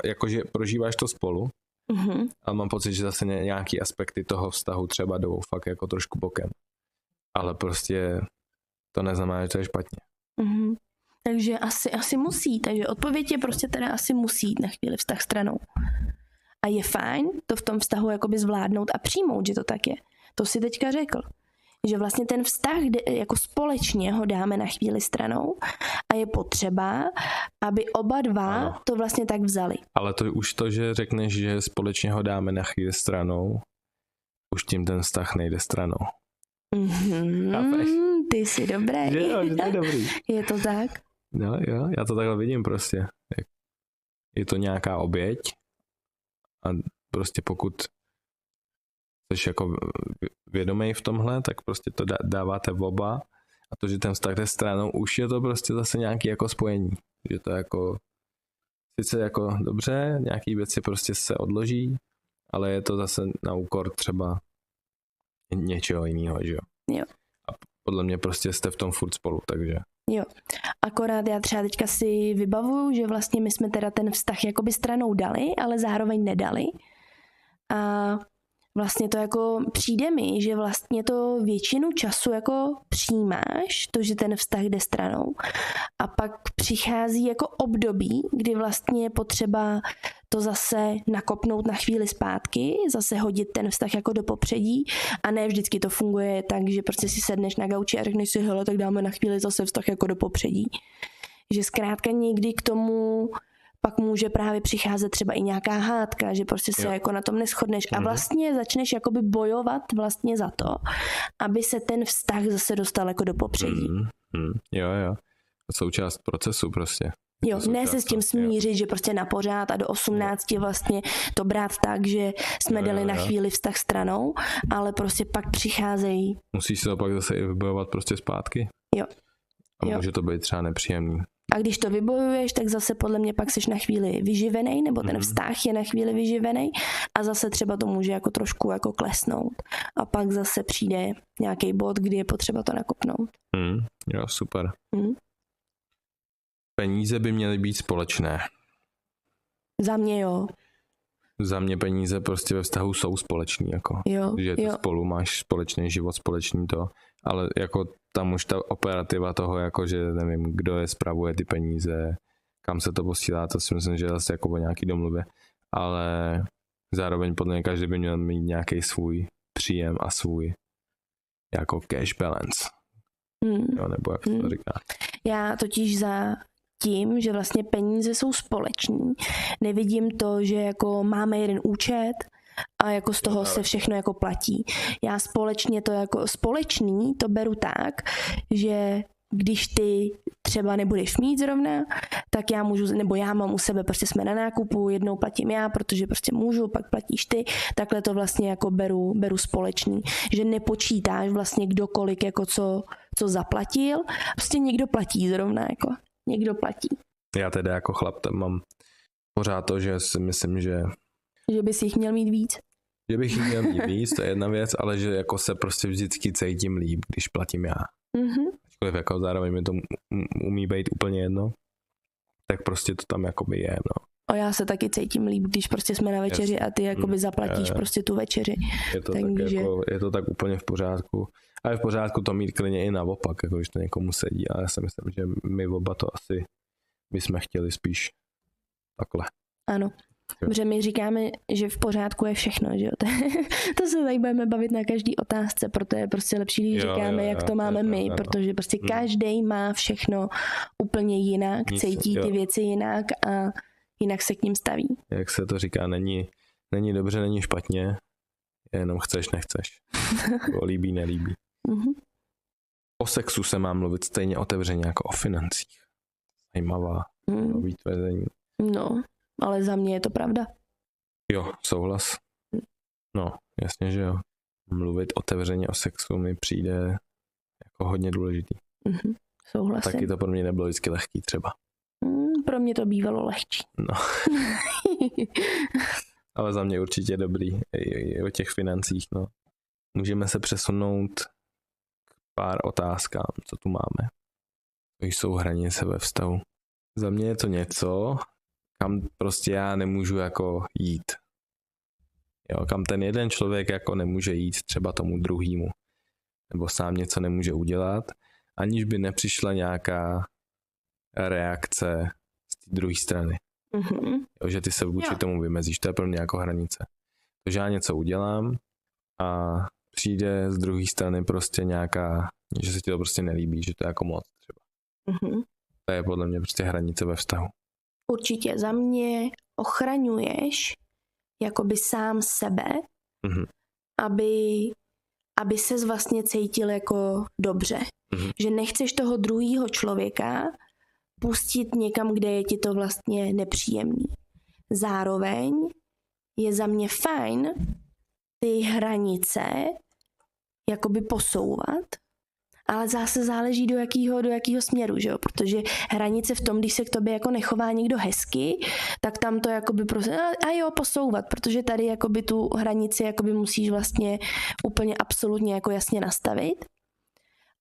Speaker 1: jakože prožíváš to spolu, ale mám pocit, že zase nějaký aspekty toho vztahu třeba jdou fakt jako trošku bokem. Ale prostě to neznamená, že to je špatně.
Speaker 2: Takže asi musí, takže odpověď je prostě teda asi musí jít na chvíli vztah stranou. A je fajn to v tom vztahu jakoby zvládnout a přijmout, že to tak je. To si teďka řekl. Že vlastně ten vztah, jako společně ho dáme na chvíli stranou a je potřeba, aby oba dva to vlastně tak vzali.
Speaker 1: Ale to už to, že řekneš, že společně ho dáme na chvíli stranou, už tím ten vztah nejde stranou.
Speaker 2: Ty jsi dobrý.
Speaker 1: Že jo, že to je dobrý.
Speaker 2: Je to tak?
Speaker 1: No jo, já to takhle vidím prostě. Je to nějaká oběť a prostě pokud jsi jako vědomý v tomhle, tak prostě to dáváte v oba a to, že ten vztah jde stranou, už je to prostě zase nějaký jako spojení. Že to jako sice jako dobře, nějaký věci prostě se odloží, ale je to zase na úkor třeba něčeho jiného, že jo?
Speaker 2: Jo.
Speaker 1: A podle mě prostě jste v tom furt spolu, takže.
Speaker 2: Jo, akorát já třeba teďka si vybavuju, že vlastně my jsme teda ten vztah jakoby stranou dali, ale zároveň nedali. A vlastně to jako přijde mi, že vlastně to většinu času jako přijímáš, to, že ten vztah jde stranou. A pak přichází jako období, kdy vlastně je potřeba to zase nakopnout na chvíli zpátky, zase hodit ten vztah jako do popředí a ne vždycky to funguje tak, že prostě si sedneš na gauči a řekneš si, hele, tak dáme na chvíli zase vztah jako do popředí. Že zkrátka někdy k tomu pak může právě přicházet třeba i nějaká hádka, že prostě se jako na tom neshodneš a vlastně začneš jakoby bojovat vlastně za to, aby se ten vztah zase dostal jako do popředí.
Speaker 1: Jo. Součást procesu prostě.
Speaker 2: Jo, ne se s tím smířit, že prostě na pořád a do 18 vlastně to brát tak, že jsme dali na chvíli vztah stranou, ale prostě pak přicházejí.
Speaker 1: Musíš se to pak zase i vybojovat prostě zpátky.
Speaker 2: Jo.
Speaker 1: A může to být třeba nepříjemný.
Speaker 2: A když to vybojuješ, tak zase podle mě pak jsi na chvíli vyživenej, nebo ten vztah je na chvíli vyživenej a zase třeba to může jako trošku jako klesnout. A pak zase přijde nějaký bod, kdy je potřeba to nakopnout.
Speaker 1: Jo, super. Peníze by měly být společné.
Speaker 2: Za mě jo.
Speaker 1: Za mě peníze prostě ve vztahu jsou společný, jako. Že to spolu máš společný život, společný to, ale jako tam už ta operativa toho, jako že nevím, kdo je spravuje ty peníze, kam se to posílá, to si myslím, že je zase jako o nějaký domluvě, ale zároveň podle mě každý by měl mít nějaký svůj příjem a svůj jako cash balance. Jo, nebo jak to říká.
Speaker 2: Já totiž za tím, že vlastně peníze jsou společní, nevidím to, že jako máme jeden účet a jako z toho se všechno jako platí. Já společně to jako společný to beru tak, že když ty třeba nebudeš mít zrovna, tak já můžu, nebo já mám u sebe, prostě jsme na nákupu, jednou platím já, protože prostě můžu, pak platíš ty, takhle to vlastně jako beru společný, že nepočítáš vlastně kdokoliv jako co zaplatil, prostě někdo platí zrovna jako. Někdo platí.
Speaker 1: Já teda jako chlap tam mám pořád to, že si myslím, že
Speaker 2: bys jich měl mít víc.
Speaker 1: Že bych jich měl mít víc, to je jedna věc, ale že jako se prostě vždycky cítím líp, když platím já. Ačkoliv jako zároveň mi to umí být úplně jedno, tak prostě to tam jakoby je, no.
Speaker 2: A já se taky cítím líp, když prostě jsme na večeři a ty jakoby zaplatíš prostě tu večeři.
Speaker 1: Je to takže... tak jako, je to tak úplně v pořádku. A je v pořádku to mít klidně i naopak, jako když to někomu sedí, ale já si myslím, že my oba to asi bychom chtěli spíš takhle.
Speaker 2: Ano. Protože my říkáme, že v pořádku je všechno, že jo? To se tady budeme bavit na každý otázce, proto je prostě lepší, když říkáme, jak to máme my, protože prostě každý má všechno úplně jinak, cítí ty věci jinak a jinak se k ním staví.
Speaker 1: Jak se to říká, není dobře, není špatně, jenom chceš, nechceš. Líbí, nelíbí. O sexu se má mluvit stejně otevřeně jako o financích. Zajímavá nový tvrzení.
Speaker 2: No, ale za mě je to pravda.
Speaker 1: Jo, souhlas. No, jasně, že jo. Mluvit otevřeně o sexu mi přijde jako hodně důležitý.
Speaker 2: Souhlasím.
Speaker 1: A taky to pro mě nebylo vždycky lehký třeba.
Speaker 2: Pro mě to bývalo lehčí.
Speaker 1: No. Ale za mě určitě dobrý. I o těch financích, no. Můžeme se přesunout k pár otázkám, co tu máme. To jsou hranice ve vztahu. Za mě je to něco, kam prostě já nemůžu jako jít. Jo, kam ten jeden člověk jako nemůže jít třeba tomu druhému. Nebo sám něco nemůže udělat, aniž by nepřišla nějaká reakce z té druhé strany. Jo, že ty se vůči tomu vymezíš. To je pro mě jako hranice. Takže já něco udělám a přijde z druhé strany prostě nějaká, že se ti to prostě nelíbí, že to je jako moc třeba. To je podle mě prostě hranice ve vztahu.
Speaker 2: Určitě. Za mě ochraňuješ jakoby sám sebe, aby ses vlastně cítil jako dobře. Že nechceš toho druhého člověka pustit někam, kde je ti to vlastně nepříjemný. Zároveň je za mě fajn ty hranice jakoby posouvat, ale zase záleží do jakého směru, že jo? Protože hranice v tom, když se k tobě jako nechová někdo hezky, tak tam to jakoby prostě posouvat, protože tady jakoby tu hranici jakoby musíš vlastně úplně absolutně jako jasně nastavit.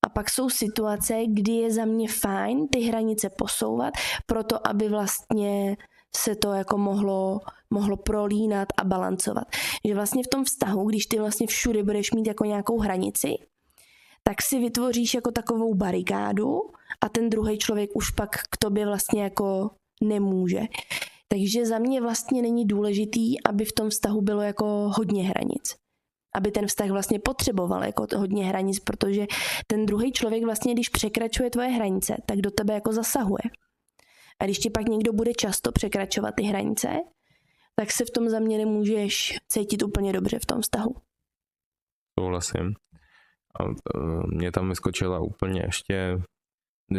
Speaker 2: A pak jsou situace, kdy je za mě fajn ty hranice posouvat, proto aby vlastně se to jako mohlo prolínat a balancovat. Že vlastně v tom vztahu, když ty vlastně všude budeš mít jako nějakou hranici, tak si vytvoříš jako takovou barikádu a ten druhý člověk už pak k tobě vlastně jako nemůže. Takže za mě vlastně není důležitý, aby v tom vztahu bylo jako hodně hranic. Aby ten vztah vlastně potřeboval jako hodně hranic, protože ten druhý člověk vlastně, když překračuje tvoje hranice, tak do tebe jako zasahuje. A když ti pak někdo bude často překračovat ty hranice, tak se v tom za mě nemůžeš cítit úplně dobře v tom vztahu.
Speaker 1: Souhlasím. A mě tam vyskočila úplně ještě,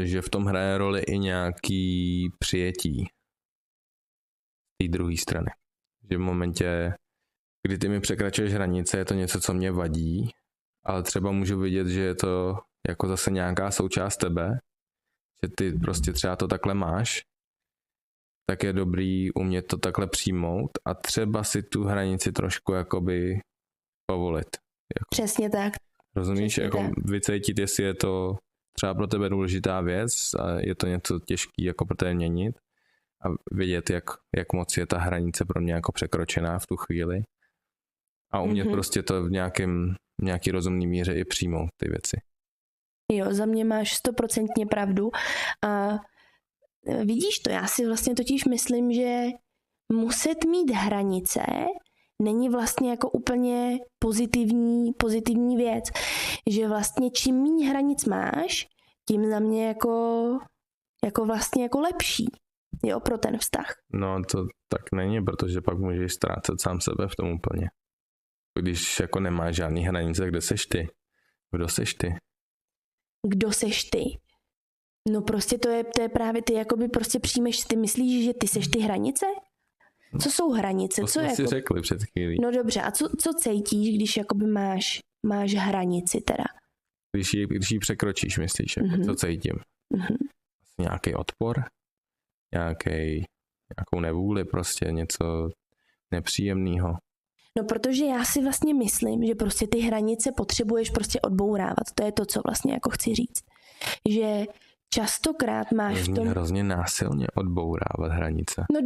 Speaker 1: že v tom hraje roli i nějaký přijetí z té druhé strany. Že v momentě, kdy ty mi překračuješ hranice, je to něco, co mě vadí, ale třeba můžu vidět, že je to jako zase nějaká součást tebe, že ty prostě třeba to takhle máš, tak je dobrý umět to takhle přijmout a třeba si tu hranici trošku jakoby povolit. Jako.
Speaker 2: Přesně tak.
Speaker 1: Rozumíš?
Speaker 2: Přesně
Speaker 1: jako
Speaker 2: tak.
Speaker 1: vycítit, jestli je to třeba pro tebe důležitá věc a je to něco těžký jako pro tebe měnit a vidět, jak moc je ta hranice pro mě jako překročená v tu chvíli a umět prostě to v nějaký rozumný míře i přijmout ty věci.
Speaker 2: Jo, za mě máš 100% pravdu a vidíš to, já si vlastně totiž myslím, že muset mít hranice není vlastně jako úplně pozitivní věc, že vlastně čím méně hranic máš, tím za mě jako vlastně jako lepší, jo, pro ten vztah.
Speaker 1: No to tak není, protože pak můžeš ztrácet sám sebe v tom úplně. Když jako nemáš žádný hranice, kde seš ty? Kdo seš ty?
Speaker 2: Kdo seš ty? No prostě to je právě ty jakoby prostě přijmeš, ty myslíš, že ty seš ty hranice? Co jsou hranice?
Speaker 1: To jsme si řekli před chvílí.
Speaker 2: No dobře, a co cítíš, když jakoby máš hranici teda?
Speaker 1: Když ji překročíš, myslíš, jako co cítím? Nějaký odpor? Nějakou nevůli, prostě něco nepříjemného.
Speaker 2: No protože já si vlastně myslím, že prostě ty hranice potřebuješ prostě odbourávat. To je to, co vlastně jako chci říct. Že častokrát máš v tom...
Speaker 1: hrozně násilně odbourávat hranice.
Speaker 2: No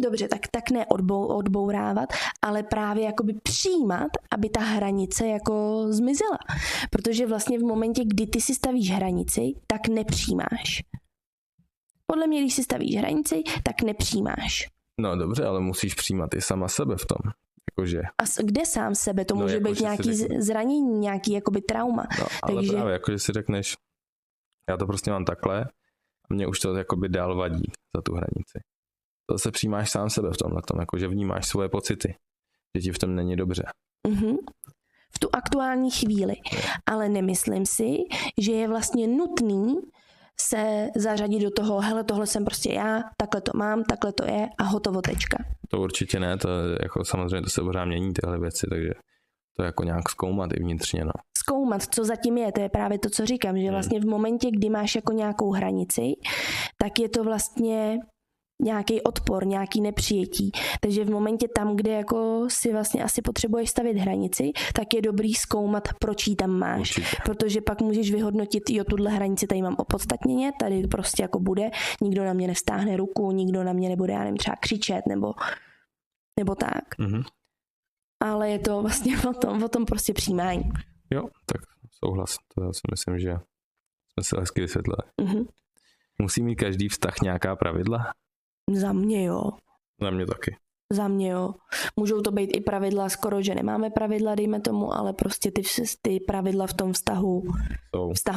Speaker 2: dobře, tak ne odbourávat, ale právě jakoby přijímat, aby ta hranice jako zmizela. Protože vlastně v momentě, kdy ty si stavíš hranici, tak nepřijímáš. Podle mě, když si stavíš hranici, tak nepřijímáš.
Speaker 1: No dobře, ale musíš přijímat i sama sebe v tom. Jakože.
Speaker 2: A kde sám sebe? To může být nějaký zranění, nějaký jakoby trauma.
Speaker 1: No, ale právě jakože si řekneš, já to prostě mám takhle a mě už to jakoby dál vadí za tu hranici. To se přijímáš sám sebe v tomhletom, jakože vnímáš svoje pocity, že ti v tom není dobře.
Speaker 2: V tu aktuální chvíli. Ale nemyslím si, že je vlastně nutný se zařadit do toho, hele, tohle jsem prostě já, takhle to mám, takhle to je a hotovo, tečka.
Speaker 1: To určitě ne, to jako samozřejmě to se pořád mění tyhle věci, takže to jako nějak zkoumat i vnitřně, no.
Speaker 2: Zkoumat, co zatím je, to je právě to, co říkám, že vlastně v momentě, kdy máš jako nějakou hranici, tak je to vlastně nějaký odpor, nějaký nepřijetí. Takže v momentě tam, kde jako si vlastně asi potřebuješ stavit hranici, tak je dobrý zkoumat, proč ji tam máš.
Speaker 1: Určitě.
Speaker 2: Protože pak můžeš vyhodnotit, jo, tuhle hranici tady mám opodstatněně, tady prostě jako bude, nikdo na mě nevstáhne ruku, nikdo na mě nebude, já nevím, třeba křičet, nebo tak. Ale je to vlastně o tom prostě přijímání.
Speaker 1: Jo, tak souhlas. To já si myslím, že jsme si hezky vysvětlili. Musí mít každý vztah nějaká pravidla?
Speaker 2: Za mě jo.
Speaker 1: Za mě taky.
Speaker 2: Za mě jo. Můžou to být i pravidla, skoro, že nemáme pravidla, dejme tomu, ale prostě ty pravidla v tom vztahu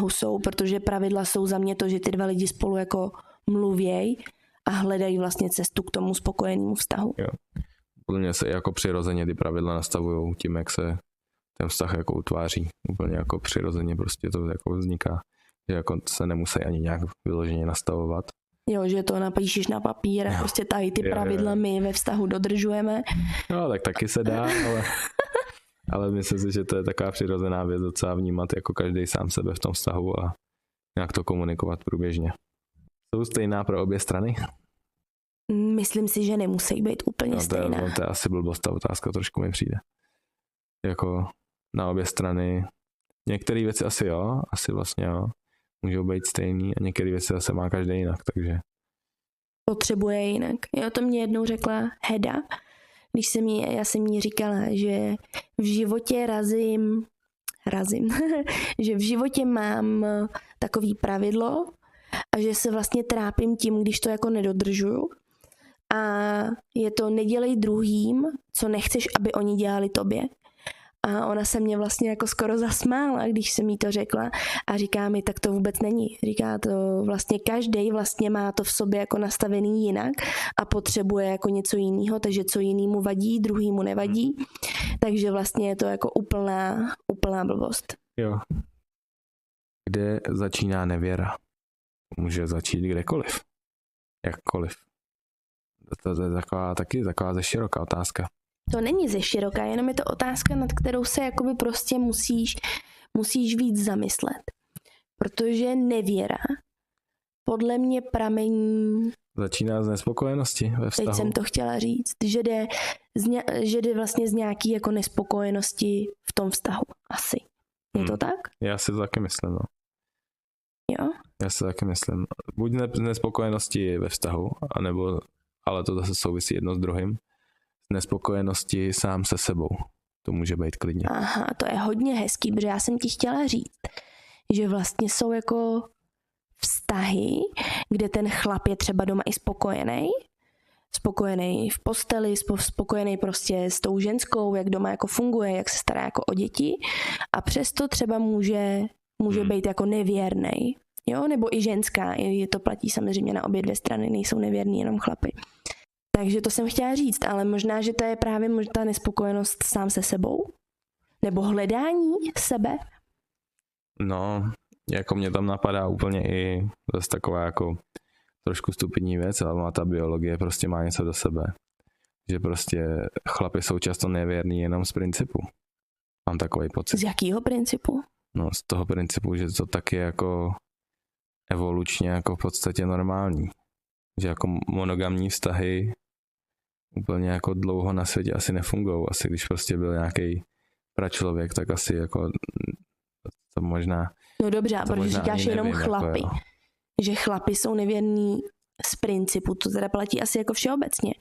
Speaker 2: jsou, protože pravidla jsou za mě to, že ty dva lidi spolu jako mluvěj a hledají vlastně cestu k tomu spokojenému vztahu.
Speaker 1: Jo. Úplně se jako přirozeně ty pravidla nastavují tím, jak se ten vztah jako utváří. Úplně jako přirozeně prostě to jako vzniká. Že jako se nemusí ani nějak vyloženě nastavovat.
Speaker 2: Jo, že to napíšeš na papír a prostě tady ty pravidla my ve vztahu dodržujeme.
Speaker 1: No, tak taky se dá, ale myslím si, že to je taková přirozená věc docela vnímat jako každý sám sebe v tom vztahu a nějak to komunikovat průběžně. Jsou stejná pro obě strany?
Speaker 2: Myslím si, že nemusí být úplně stejná.
Speaker 1: To je asi blbost, ta otázka trošku mi přijde. Jako na obě strany. Některé věci asi jo, asi vlastně jo. Můžou být stejný a některé věci zase má každý jinak, takže.
Speaker 2: Potřebuje jinak. Jo, to mě jednou řekla Heda, když já jsem jí říkala, že v životě razím, že v životě mám takový pravidlo a že se vlastně trápím tím, když to jako nedodržuju. A je to nedělej druhým, co nechceš, aby oni dělali tobě. A ona se mě vlastně jako skoro zasmála, když jsem jí to řekla a říká mi, tak to vůbec není. Říká to vlastně každý vlastně má to v sobě jako nastavený jinak a potřebuje jako něco jiného, takže co jinému vadí, druhýmu nevadí. Takže vlastně je to jako úplná blbost.
Speaker 1: Jo. Kde začíná nevěra? Může začít kdekoliv. Jakkoliv. To je taková ze široká otázka.
Speaker 2: To není ze široká, jenom je to otázka, nad kterou se jakoby prostě musíš víc zamyslet. Protože nevěra podle mě pramení...
Speaker 1: Začíná z nespokojenosti ve vztahu.
Speaker 2: Teď jsem to chtěla říct, že jde vlastně z nějaký jako nespokojenosti v tom vztahu. Asi. Je to tak?
Speaker 1: Já si to taky myslím, no.
Speaker 2: Jo?
Speaker 1: Já si to taky myslím. Buď z nespokojenosti ve vztahu, anebo, ale to zase souvisí jedno s druhým, nespokojenosti sám se sebou. To může být klidně.
Speaker 2: Aha, to je hodně hezký, protože já jsem ti chtěla říct, že vlastně jsou jako vztahy, kde ten chlap je třeba doma i spokojený v posteli, spokojený prostě s tou ženskou, jak doma jako funguje, jak se stará jako o děti a přesto třeba může být jako nevěrnej. Jo, nebo i ženská, to platí samozřejmě na obě dvě strany, nejsou nevěrní jenom chlapy. Takže to jsem chtěla říct, ale možná, že to je právě ta nespokojenost sám se sebou? Nebo hledání sebe?
Speaker 1: No, jako mě tam napadá úplně i zase taková jako trošku stupidní věc, ale ta biologie prostě má něco do sebe. Že prostě chlapi jsou často nevěrní jenom z principu. Mám takový pocit.
Speaker 2: Z jakého principu?
Speaker 1: No, z toho principu, že to taky jako evolučně jako v podstatě normální. Že jako monogamní vztahy úplně jako dlouho na světě asi nefungují. Asi když prostě byl nějaký pračlověk, tak asi jako to možná...
Speaker 2: No dobře, a protože říkáš jenom
Speaker 1: nevím,
Speaker 2: chlapy.
Speaker 1: Jako,
Speaker 2: že chlapi jsou nevěrní z principu, to teda platí asi jako všeobecně.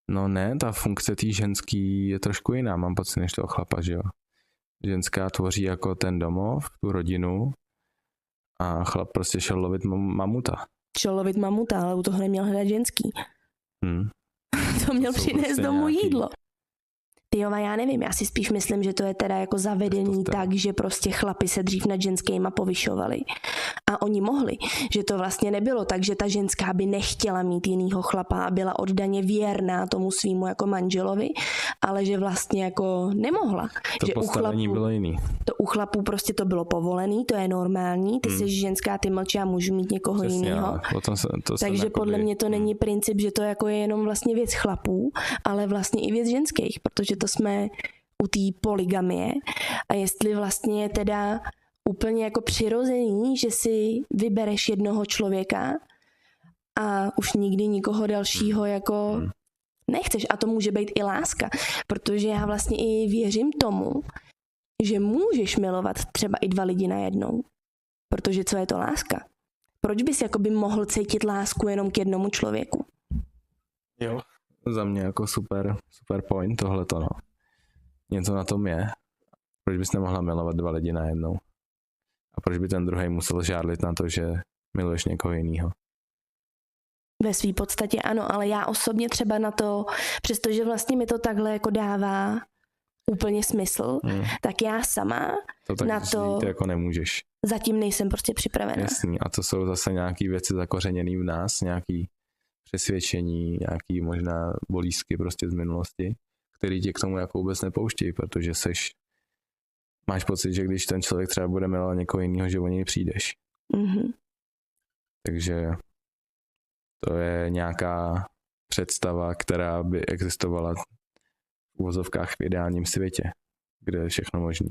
Speaker 1: No ne, ta funkce té ženský je trošku jiná, mám pocit, než toho chlapa, že jo. Ženská tvoří jako ten domov, tu rodinu a chlap prostě šel lovit mamuta.
Speaker 2: Šel lovit mamuta, ale u toho neměl hledat ženský. To měl přinést prostě domů jídlo. Tyjova, já nevím, já si spíš myslím, že to je teda jako zavedený tak, že prostě chlapi se dřív nad ženskýma povyšovali. A oni mohli, že to vlastně nebylo tak, že ta ženská by nechtěla mít jinýho chlapa a byla oddaně věrná tomu svýmu jako manželovi, ale že vlastně jako nemohla.
Speaker 1: To
Speaker 2: že
Speaker 1: postavení bylo jiný.
Speaker 2: To u chlapů prostě to bylo povolený, to je normální, ty jsi ženská, ty mlčí a můžu mít někoho jinýho. Takže podle mě to není princip, že to jako je jenom vlastně věc chlapů, ale vlastně i věc ženských, protože to jsme u té polygamie a jestli vlastně je teda úplně jako přirozený, že si vybereš jednoho člověka a už nikdy nikoho dalšího jako nechceš. A to může být i láska, protože já vlastně i věřím tomu, že můžeš milovat třeba i dva lidi najednou. Protože co je to láska? Proč bys jakoby mohl cítit lásku jenom k jednomu člověku?
Speaker 1: Jo. Za mě jako super point tohleto, no. Něco na tom je. Proč bys nemohla milovat dva lidi najednou? A proč by ten druhý musel žádlit na to, že miluješ někoho jinýho?
Speaker 2: Ve své podstatě ano, ale já osobně třeba na to, přestože vlastně mi to takhle jako dává úplně smysl, tak já sama
Speaker 1: to tak
Speaker 2: na to
Speaker 1: jako nemůžeš.
Speaker 2: Zatím nejsem prostě připravená.
Speaker 1: Jasný, a to jsou zase nějaký věci zakořeněný v nás, nějaký přesvědčení, nějaký možná bolízky prostě z minulosti, který tě k tomu jako vůbec nepouštějí, protože máš pocit, že když ten člověk třeba bude milovat někoho jiného, že o něj přijdeš.
Speaker 2: Mm-hmm.
Speaker 1: Takže to je nějaká představa, která by existovala v uvozovkách v ideálním světě, kde je všechno možné.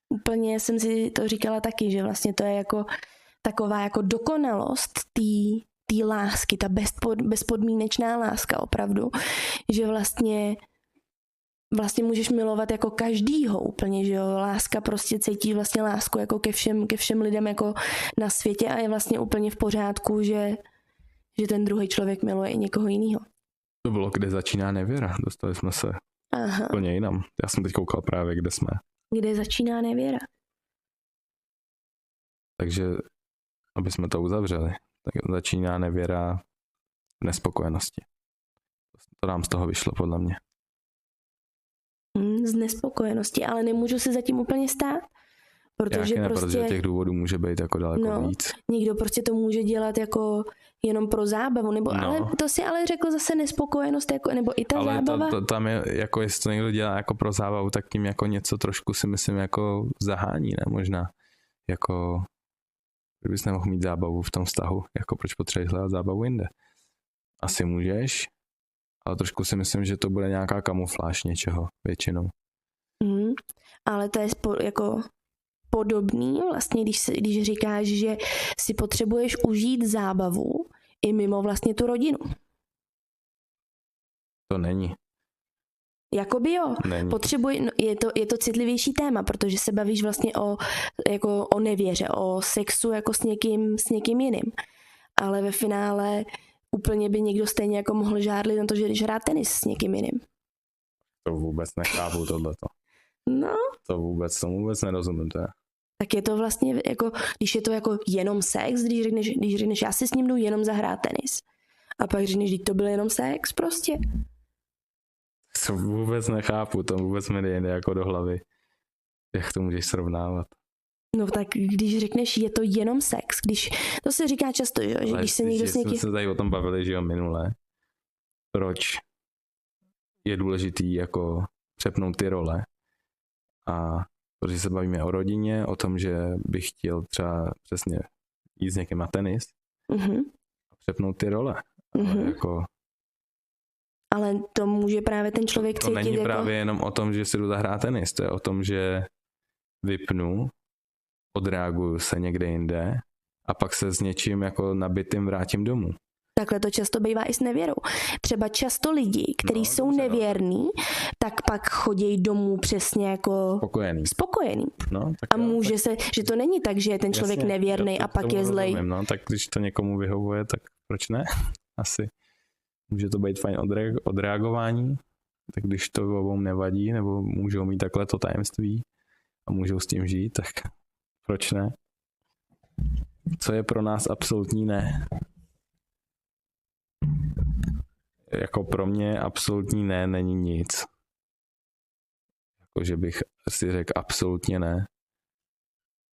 Speaker 2: Úplně jsem si to říkala taky, že vlastně to je jako taková jako dokonalost té lásky, ta bezpodmínečná láska opravdu, že vlastně můžeš milovat jako každýho úplně, že jo, láska prostě cítí vlastně lásku jako ke všem lidem jako na světě a je vlastně úplně v pořádku, že ten druhý člověk miluje i někoho jiného.
Speaker 1: To bylo, kde začíná nevěra, dostali jsme se úplně jinam. Já jsem teď koukal právě, kde jsme.
Speaker 2: Kde začíná nevěra.
Speaker 1: Takže, aby jsme to uzavřeli, tak začíná nevěra v nespokojenosti. To nám z toho vyšlo, podle mě.
Speaker 2: Z nespokojenosti, ale nemůžu se zatím úplně stát, protože
Speaker 1: protože těch důvodů může být jako daleko víc.
Speaker 2: Někdo prostě to může dělat jako jenom pro zábavu, nebo ale to si ale řekl zase nespokojenost, jako, nebo i ta
Speaker 1: ale
Speaker 2: zábava.
Speaker 1: Ale tam je, jako jestli to někdo dělá jako pro zábavu, tak tím jako něco trošku si myslím jako zahání, ne? Možná jako kdybys nemohl mít zábavu v tom vztahu, jako proč potřebuješ hledat zábavu jinde. Asi můžeš, ale trošku si myslím, že to bude nějaká kamufláž něčeho většinou.
Speaker 2: Ale to je jako podobný vlastně, když říkáš, že si potřebuješ užít zábavu i mimo vlastně tu rodinu.
Speaker 1: To není.
Speaker 2: Jakoby jo.
Speaker 1: Není.
Speaker 2: Je to citlivější téma, protože se bavíš vlastně o nevěře, o sexu jako s někým jiným. Ale ve finále úplně by někdo stejně jako mohl žárlit na to, že když hrát tenis s někým jiným.
Speaker 1: To vůbec nechápu tohleto.
Speaker 2: No.
Speaker 1: Tomu vůbec nerozumím. To je.
Speaker 2: Tak je to vlastně jako, když je to jako jenom sex, když řekneš já si s ním jdu jenom zahrát tenis. A pak řekneš, že to byl jenom sex prostě.
Speaker 1: To vůbec nechápu, to vůbec mi nejde jako do hlavy. Jak to můžeš srovnávat?
Speaker 2: No tak když řekneš, je to jenom sex, to se říká často, že když se někdo s někým...
Speaker 1: jsme se tady o tom bavili, že jo, minule. Proč je důležitý jako přepnout ty role? A protože se bavíme o rodině, o tom, že bych chtěl třeba přesně jít s někým na tenis a přepnout ty role.
Speaker 2: Ale to může právě ten člověk cítit.
Speaker 1: To není právě jenom o tom, že si jdu zahrát tenis, to je o tom, že vypnu, odreaguju se někde jinde a pak se s něčím jako nabitým vrátím domů.
Speaker 2: Takhle to často bývá i s nevěrou. Třeba často lidi, kteří jsou nevěrní, tak pak chodí domů přesně jako spokojený.
Speaker 1: No,
Speaker 2: a může se, že to není tak, že je ten člověk nevěrný a pak je zlej.
Speaker 1: No, tak když to někomu vyhovuje, tak proč ne? Asi. Může to být fajn odreagování, tak když to obou nevadí, nebo můžou mít takhle to tajemství a můžou s tím žít, tak proč ne? Co je pro nás absolutní ne? Jako pro mě absolutní ne není nic. Jako, že bych si řekl absolutně ne.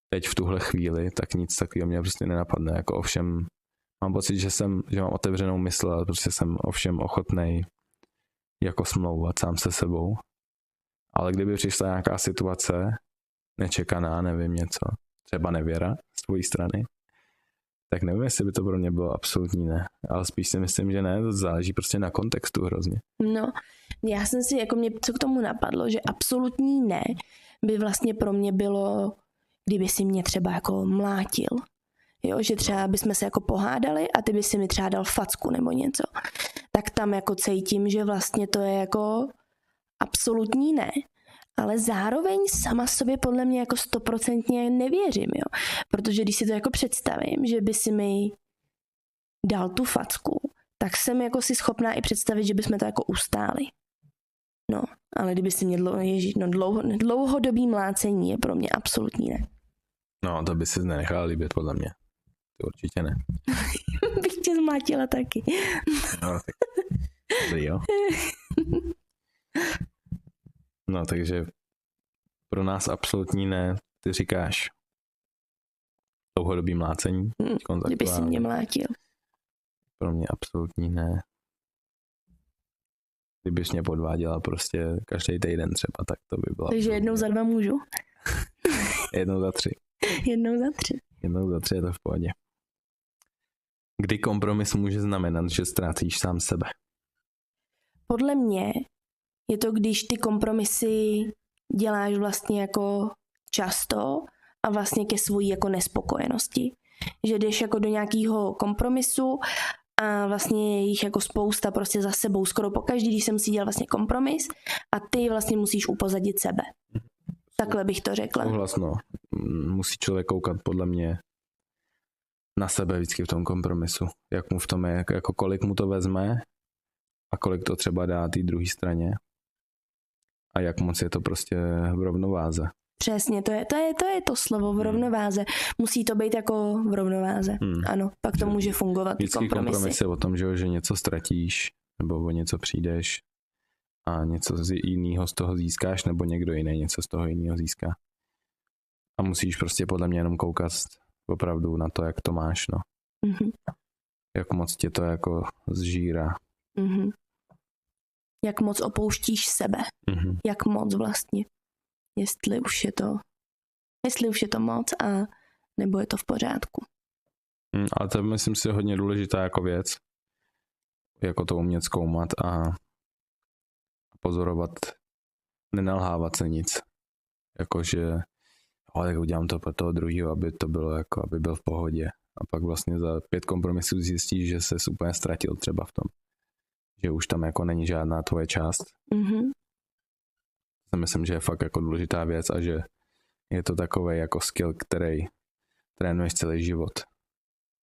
Speaker 1: Teď v tuhle chvíli, tak nic takového mě prostě nenapadne. Jako ovšem, mám pocit, že mám otevřenou mysl, ale prostě jsem ovšem ochotnej jako smlouvat sám se sebou. Ale kdyby přišla nějaká situace, nečekaná, nevím něco, třeba nevěra z tvojí strany, tak nevím, jestli by to pro mě bylo absolutní ne. Ale spíš si myslím, že ne, to záleží prostě na kontextu hrozně.
Speaker 2: No, já jsem si, jako mě co k tomu napadlo, že absolutní ne by vlastně pro mě bylo, kdyby si mě třeba jako mlátil. Jo, že třeba bychom se jako pohádali a ty by si mi třeba dal facku nebo něco. Tak tam jako cítím, že vlastně to je jako absolutní ne. Ale zároveň sama sobě podle mě jako 100% nevěřím, jo. Protože když si to jako představím, že by si mi dal tu facku, tak jsem jako si schopná i představit, že bychom to jako ustáli. No, ale kdyby si mě dlouhodobý mlácení je pro mě absolutní ne.
Speaker 1: No, to by si nenechala líbit podle mě. určitě ne.
Speaker 2: Bych tě zmátila taky.
Speaker 1: No, tak jo. No, takže pro nás absolutní ne. Ty říkáš dlouhodobý mlácení.
Speaker 2: Kdyby si mě mlátil.
Speaker 1: Pro mě absolutní ne. Kdybys mě podváděla prostě každý týden třeba, tak to by bylo.
Speaker 2: Takže jednou za 2 můžu?
Speaker 1: Jednou za 3.
Speaker 2: Jednou za 3.
Speaker 1: Jednou za 3 je to v pohodě. Kdy kompromis může znamenat, že ztrácíš sám sebe?
Speaker 2: Podle mě je to, když ty kompromisy děláš vlastně jako často a vlastně ke svojí jako nespokojenosti. Že jdeš jako do nějakého kompromisu a vlastně je jich jako spousta prostě za sebou. Skoro pokaždý, když jsem si dělal vlastně kompromis a ty vlastně musíš upozadit sebe. Takhle bych to řekla.
Speaker 1: Souhlasno. Musí člověk koukat podle mě na sebe vždycky v tom kompromisu. Jak mu v tom je, jako kolik mu to vezme a kolik to třeba dá té druhé straně. A jak moc je to prostě v rovnováze.
Speaker 2: Přesně, to je to slovo v rovnováze. Musí to být jako v rovnováze. Ano, pak to může fungovat.
Speaker 1: Vždycky kompromis je o tom, že něco ztratíš, nebo o něco přijdeš a něco jiného z toho získáš, nebo někdo jiný něco z toho jiného získá. A musíš prostě podle mě jenom koukat opravdu na to, jak to máš, no.
Speaker 2: Mm-hmm.
Speaker 1: Jak moc tě to jako zžírá.
Speaker 2: Mm-hmm. Jak moc opouštíš sebe.
Speaker 1: Mm-hmm.
Speaker 2: Jak moc vlastně. Jestli už je to moc a nebo je to v pořádku.
Speaker 1: Ale to myslím si hodně důležitá jako věc. Jako to umět zkoumat a pozorovat, nenalhávat se nic. Jakože tak udělám to pro toho druhého, aby to bylo jako, aby byl v pohodě. A pak vlastně za 5 kompromisů zjistíš, že ses úplně ztratil třeba v tom. Že už tam jako není žádná tvoje část.
Speaker 2: Mm-hmm.
Speaker 1: Myslím, že je fakt jako důležitá věc a že je to takovej jako skill, který trénuješ celý život.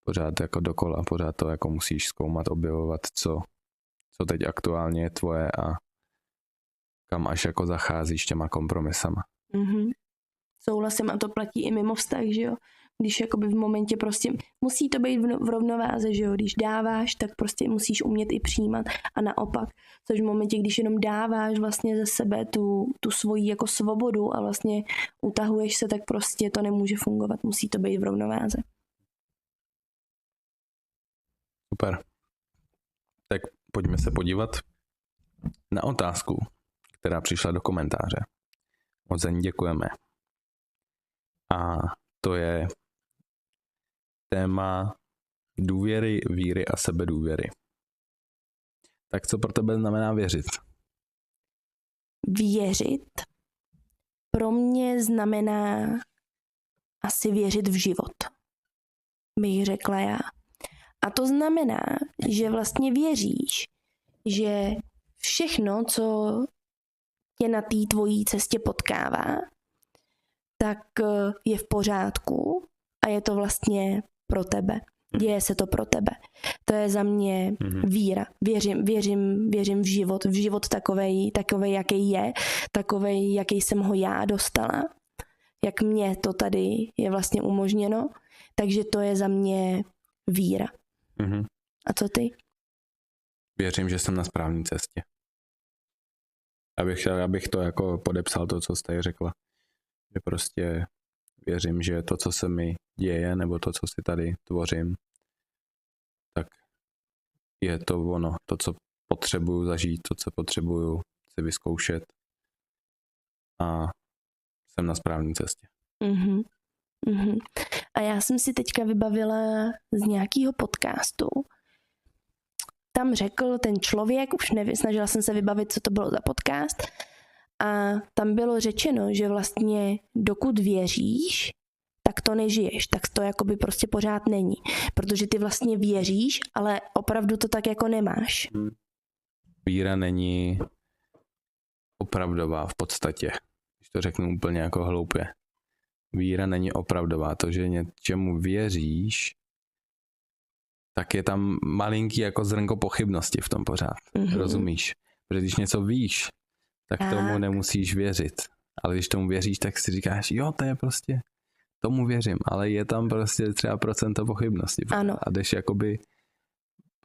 Speaker 1: Pořád jako dokola, pořád to jako musíš zkoumat, objevovat, co teď aktuálně je tvoje a kam až jako zacházíš těma kompromisama.
Speaker 2: Mm-hmm. Souhlasím a to platí i mimo vztah, že jo. Když jakoby v momentě prostě musí to být v rovnováze, že jo. Když dáváš, tak prostě musíš umět i přijímat a naopak. Což v momentě, když jenom dáváš vlastně ze sebe tu svoji jako svobodu a vlastně utahuješ se, tak prostě to nemůže fungovat. Musí to být v rovnováze.
Speaker 1: Super. Tak pojďme se podívat na otázku, která přišla do komentáře. Moc za ní děkujeme. A to je téma důvěry, víry a sebedůvěry. Tak co pro tebe znamená věřit?
Speaker 2: Věřit pro mě znamená asi věřit v život, bych řekla já. A to znamená, že vlastně věříš, že všechno, co tě na té tvojí cestě potkává, tak je v pořádku a je to vlastně pro tebe. Děje se to pro tebe. To je za mě víra. Věřím v život takovej, jaký je, takovej, jaký jsem ho já dostala, jak mě to tady je vlastně umožněno, takže to je za mě víra.
Speaker 1: Mm-hmm.
Speaker 2: A co ty?
Speaker 1: Věřím, že jsem na správné cestě. Abych to jako podepsal to, co jste řekla. Že prostě věřím, že to, co se mi děje, nebo to, co si tady tvořím, tak je to ono, to, co potřebuju zažít, to, co potřebuju si vyzkoušet a jsem na správné cestě.
Speaker 2: Mm-hmm. Mm-hmm. A já jsem si teďka vybavila z nějakého podcastu. Tam řekl ten člověk, už nevím, snažila jsem se vybavit, co to bylo za podcast, a tam bylo řečeno, že vlastně dokud věříš, tak to nežiješ, tak to jakoby prostě pořád není. Protože ty vlastně věříš, ale opravdu to tak jako nemáš.
Speaker 1: Víra není opravdová v podstatě, když to řeknu úplně jako hloupě. Víra není opravdová. To, že něčemu věříš, tak je tam malinký jako zrnko pochybnosti v tom pořád. Mm-hmm. Rozumíš? Protože když něco víš, tak tomu nemusíš věřit. Ale když tomu věříš, tak si říkáš, jo, tomu věřím, ale je tam prostě třeba procento pochybnosti.
Speaker 2: Ano.
Speaker 1: A jdeš jakoby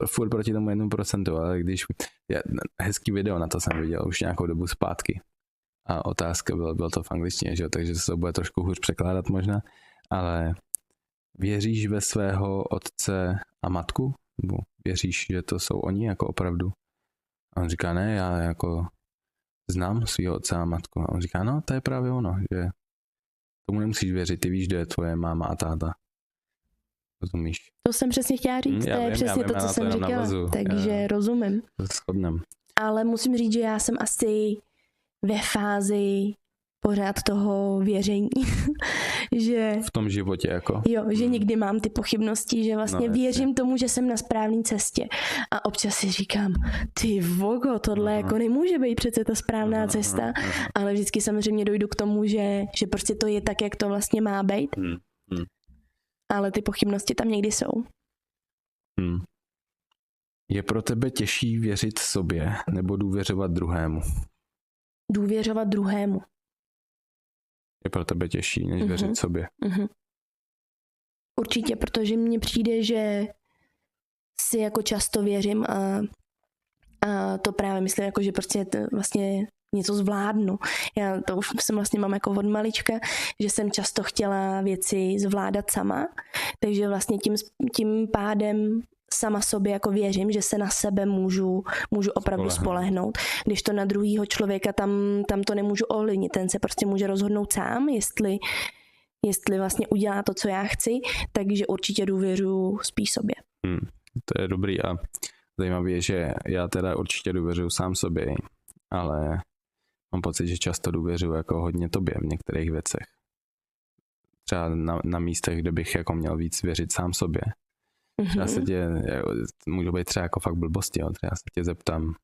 Speaker 1: furt proti tomu 1%, ale když, hezký video na to jsem viděl už nějakou dobu zpátky. A otázka bylo to v angličtině, že jo, takže se to bude trošku hůř překládat možná, ale věříš ve svého otce a matku? Nebo věříš, že to jsou oni jako opravdu? A on říká, ne, já jako znám svého otce a matku. A on říká, no, to je právě ono, že tomu nemusíš věřit, ty víš, kde je tvoje máma a táta. Rozumíš?
Speaker 2: To jsem přesně chtěla říct, to je přesně to, co jsem říkala, takže rozumím.
Speaker 1: Shodnem.
Speaker 2: Ale musím říct, že já jsem asi ve fázi pořád toho věření, že...
Speaker 1: V tom životě jako?
Speaker 2: Jo, že někdy mám ty pochybnosti, že vlastně věřím tomu, že jsem na správné cestě. A občas si říkám, ty vogo, tohle jako nemůže být přece ta správná cesta, ale vždycky samozřejmě dojdu k tomu, že prostě to je tak, jak to vlastně má být. Ale ty pochybnosti tam někdy jsou.
Speaker 1: Je pro tebe těžší věřit sobě nebo důvěřovat druhému?
Speaker 2: Důvěřovat druhému.
Speaker 1: Je pro tebe těžší, než věřit sobě?
Speaker 2: Určitě, protože mně přijde, že si jako často věřím a to právě myslím, jako, že prostě vlastně něco zvládnu. Já to už jsem vlastně mám jako od malička, že jsem často chtěla věci zvládat sama, takže vlastně tím pádem sama sobě jako věřím, že se na sebe můžu opravdu spolehnout. Když to na druhýho člověka, tam to nemůžu ovlivnit, ten se prostě může rozhodnout sám, jestli vlastně udělá to, co já chci, takže určitě důvěřuji spíš sobě.
Speaker 1: To je dobrý a zajímavé je, že já teda určitě důvěřuji sám sobě, ale mám pocit, že často důvěřuji jako hodně tobě v některých věcech. Třeba na místech, kde bych jako měl víc věřit sám sobě. Já se tě, můžu být třeba jako fakt blbosti, jo. Třeba se tě zeptám,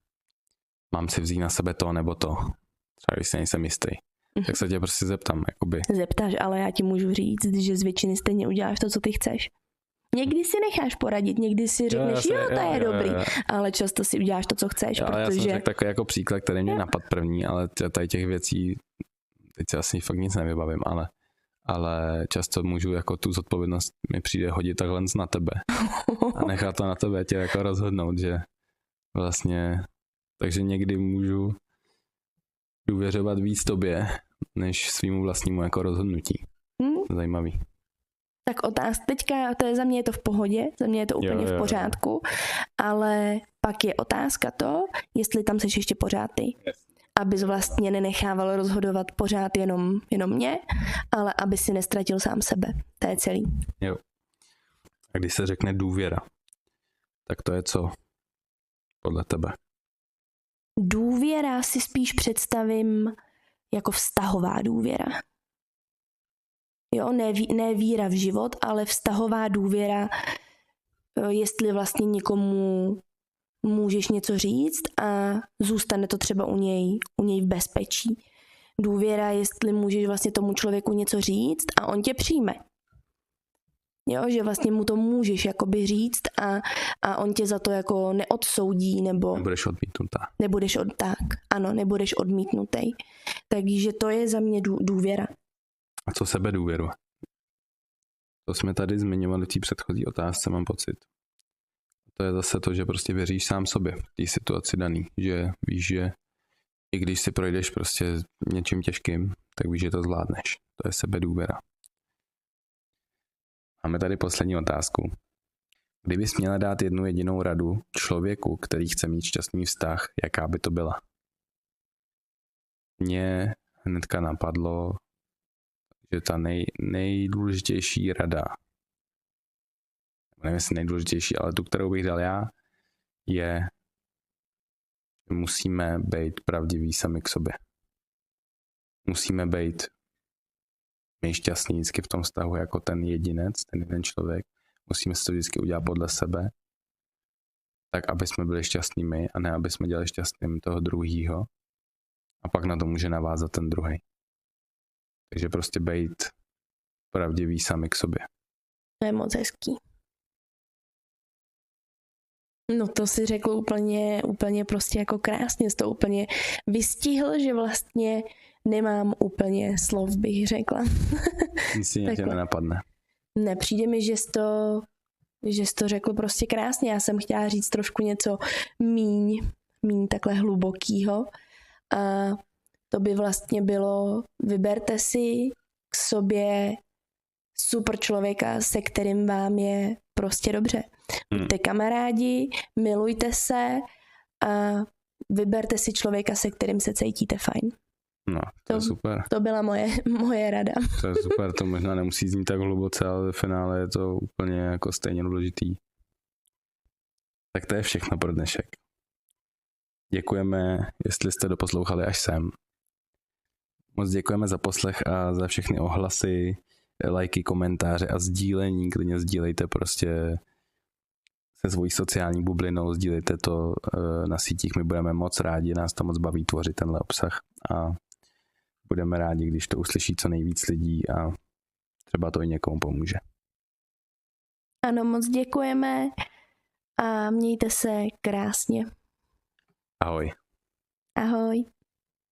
Speaker 1: mám si vzít na sebe to nebo to. Třeba když si nejsem jistý. Tak se tě prostě zeptám, jakoby.
Speaker 2: Zeptáš, ale já ti můžu říct, že z většiny stejně uděláš to, co ty chceš. Někdy si necháš poradit, někdy si řekneš, to je dobrý, ale často si uděláš to, co chceš, protože... Já jsem řekl takový
Speaker 1: jako příklad, který mě napadl první, ale tady těch věcí, teď si asi fakt nic nevybavím, ale často můžu jako tu zodpovědnost mi přijde hodit takhle na tebe a nechat to na tebe tě jako rozhodnout, že vlastně, takže někdy můžu důvěřovat víc tobě, než svýmu vlastnímu jako rozhodnutí. Zajímavý.
Speaker 2: Tak otázka teďka, to je za mě je to v pohodě, za mě je to úplně v pořádku, ale pak je otázka to, jestli tam seš ještě pořád ty. Abys vlastně nenechával rozhodovat pořád jenom mě, ale aby si nestratil sám sebe. To je celý.
Speaker 1: Jo. A když se řekne důvěra, tak to je co podle tebe?
Speaker 2: Důvěra si spíš představím jako vztahová důvěra. Jo, ne víra v život, ale vztahová důvěra, jestli vlastně někomu můžeš něco říct a zůstane to třeba u něj v bezpečí. Důvěra, jestli můžeš vlastně tomu člověku něco říct a on tě přijme. Jo, že vlastně mu to můžeš jakoby říct a on tě za to jako neodsoudí nebo...
Speaker 1: Nebudeš odmítnutá.
Speaker 2: Nebudeš odmítnutý. Takže to je za mě důvěra.
Speaker 1: A co sebedůvěru? To jsme tady zmiňovali v té předchozí otázce, mám pocit. To je zase to, že prostě věříš sám sobě v té situaci daný, že víš, že i když si projdeš prostě něčím těžkým, tak víš, že to zvládneš. To je sebedůvěra. Máme tady poslední otázku. Kdybys měla dát jednu jedinou radu člověku, který chce mít šťastný vztah, jaká by to byla? Mně hnedka napadlo, že ta nejdůležitější rada, nevím, jestli nejdůležitější, ale tu, kterou bych dal já, je, že musíme být pravdiví sami k sobě. Musíme být my šťastní vždycky v tom vztahu jako ten jedinec, ten jeden člověk. Musíme si to vždycky udělat podle sebe, tak aby jsme byli šťastní my a ne aby jsme dělali šťastným toho druhýho a pak na to může navázat ten druhý. Takže prostě být pravdiví sami k sobě.
Speaker 2: To je moc hezký. No to si řekl úplně prostě jako krásně, jsi to úplně vystihl, že vlastně nemám úplně slov, bych řekla.
Speaker 1: Nic si tě nenapadne.
Speaker 2: Nepřijde mi, že jsi to řekl prostě krásně. Já jsem chtěla říct trošku něco míň takhle hlubokýho. A to by vlastně bylo, vyberte si k sobě super člověka, se kterým vám je prostě dobře. Buďte kamarádi, milujte se a vyberte si člověka, se kterým se cítíte fajn.
Speaker 1: No, to je super.
Speaker 2: To byla moje rada.
Speaker 1: To je super, to možná nemusí znít tak hluboce, ale v finále je to úplně jako stejně důležitý. Tak to je všechno pro dnešek. Děkujeme, jestli jste doposlouchali až sem. Moc děkujeme za poslech a za všechny ohlasy, lajky, komentáře a sdílení. Klidně sdílejte prostě se svojí sociální bublinou, sdílejte to na sítích. My budeme moc rádi, nás to moc baví tvořit tenhle obsah a budeme rádi, když to uslyší co nejvíc lidí a třeba to i někomu pomůže.
Speaker 2: Ano, moc děkujeme a mějte se krásně.
Speaker 1: Ahoj.
Speaker 2: Ahoj.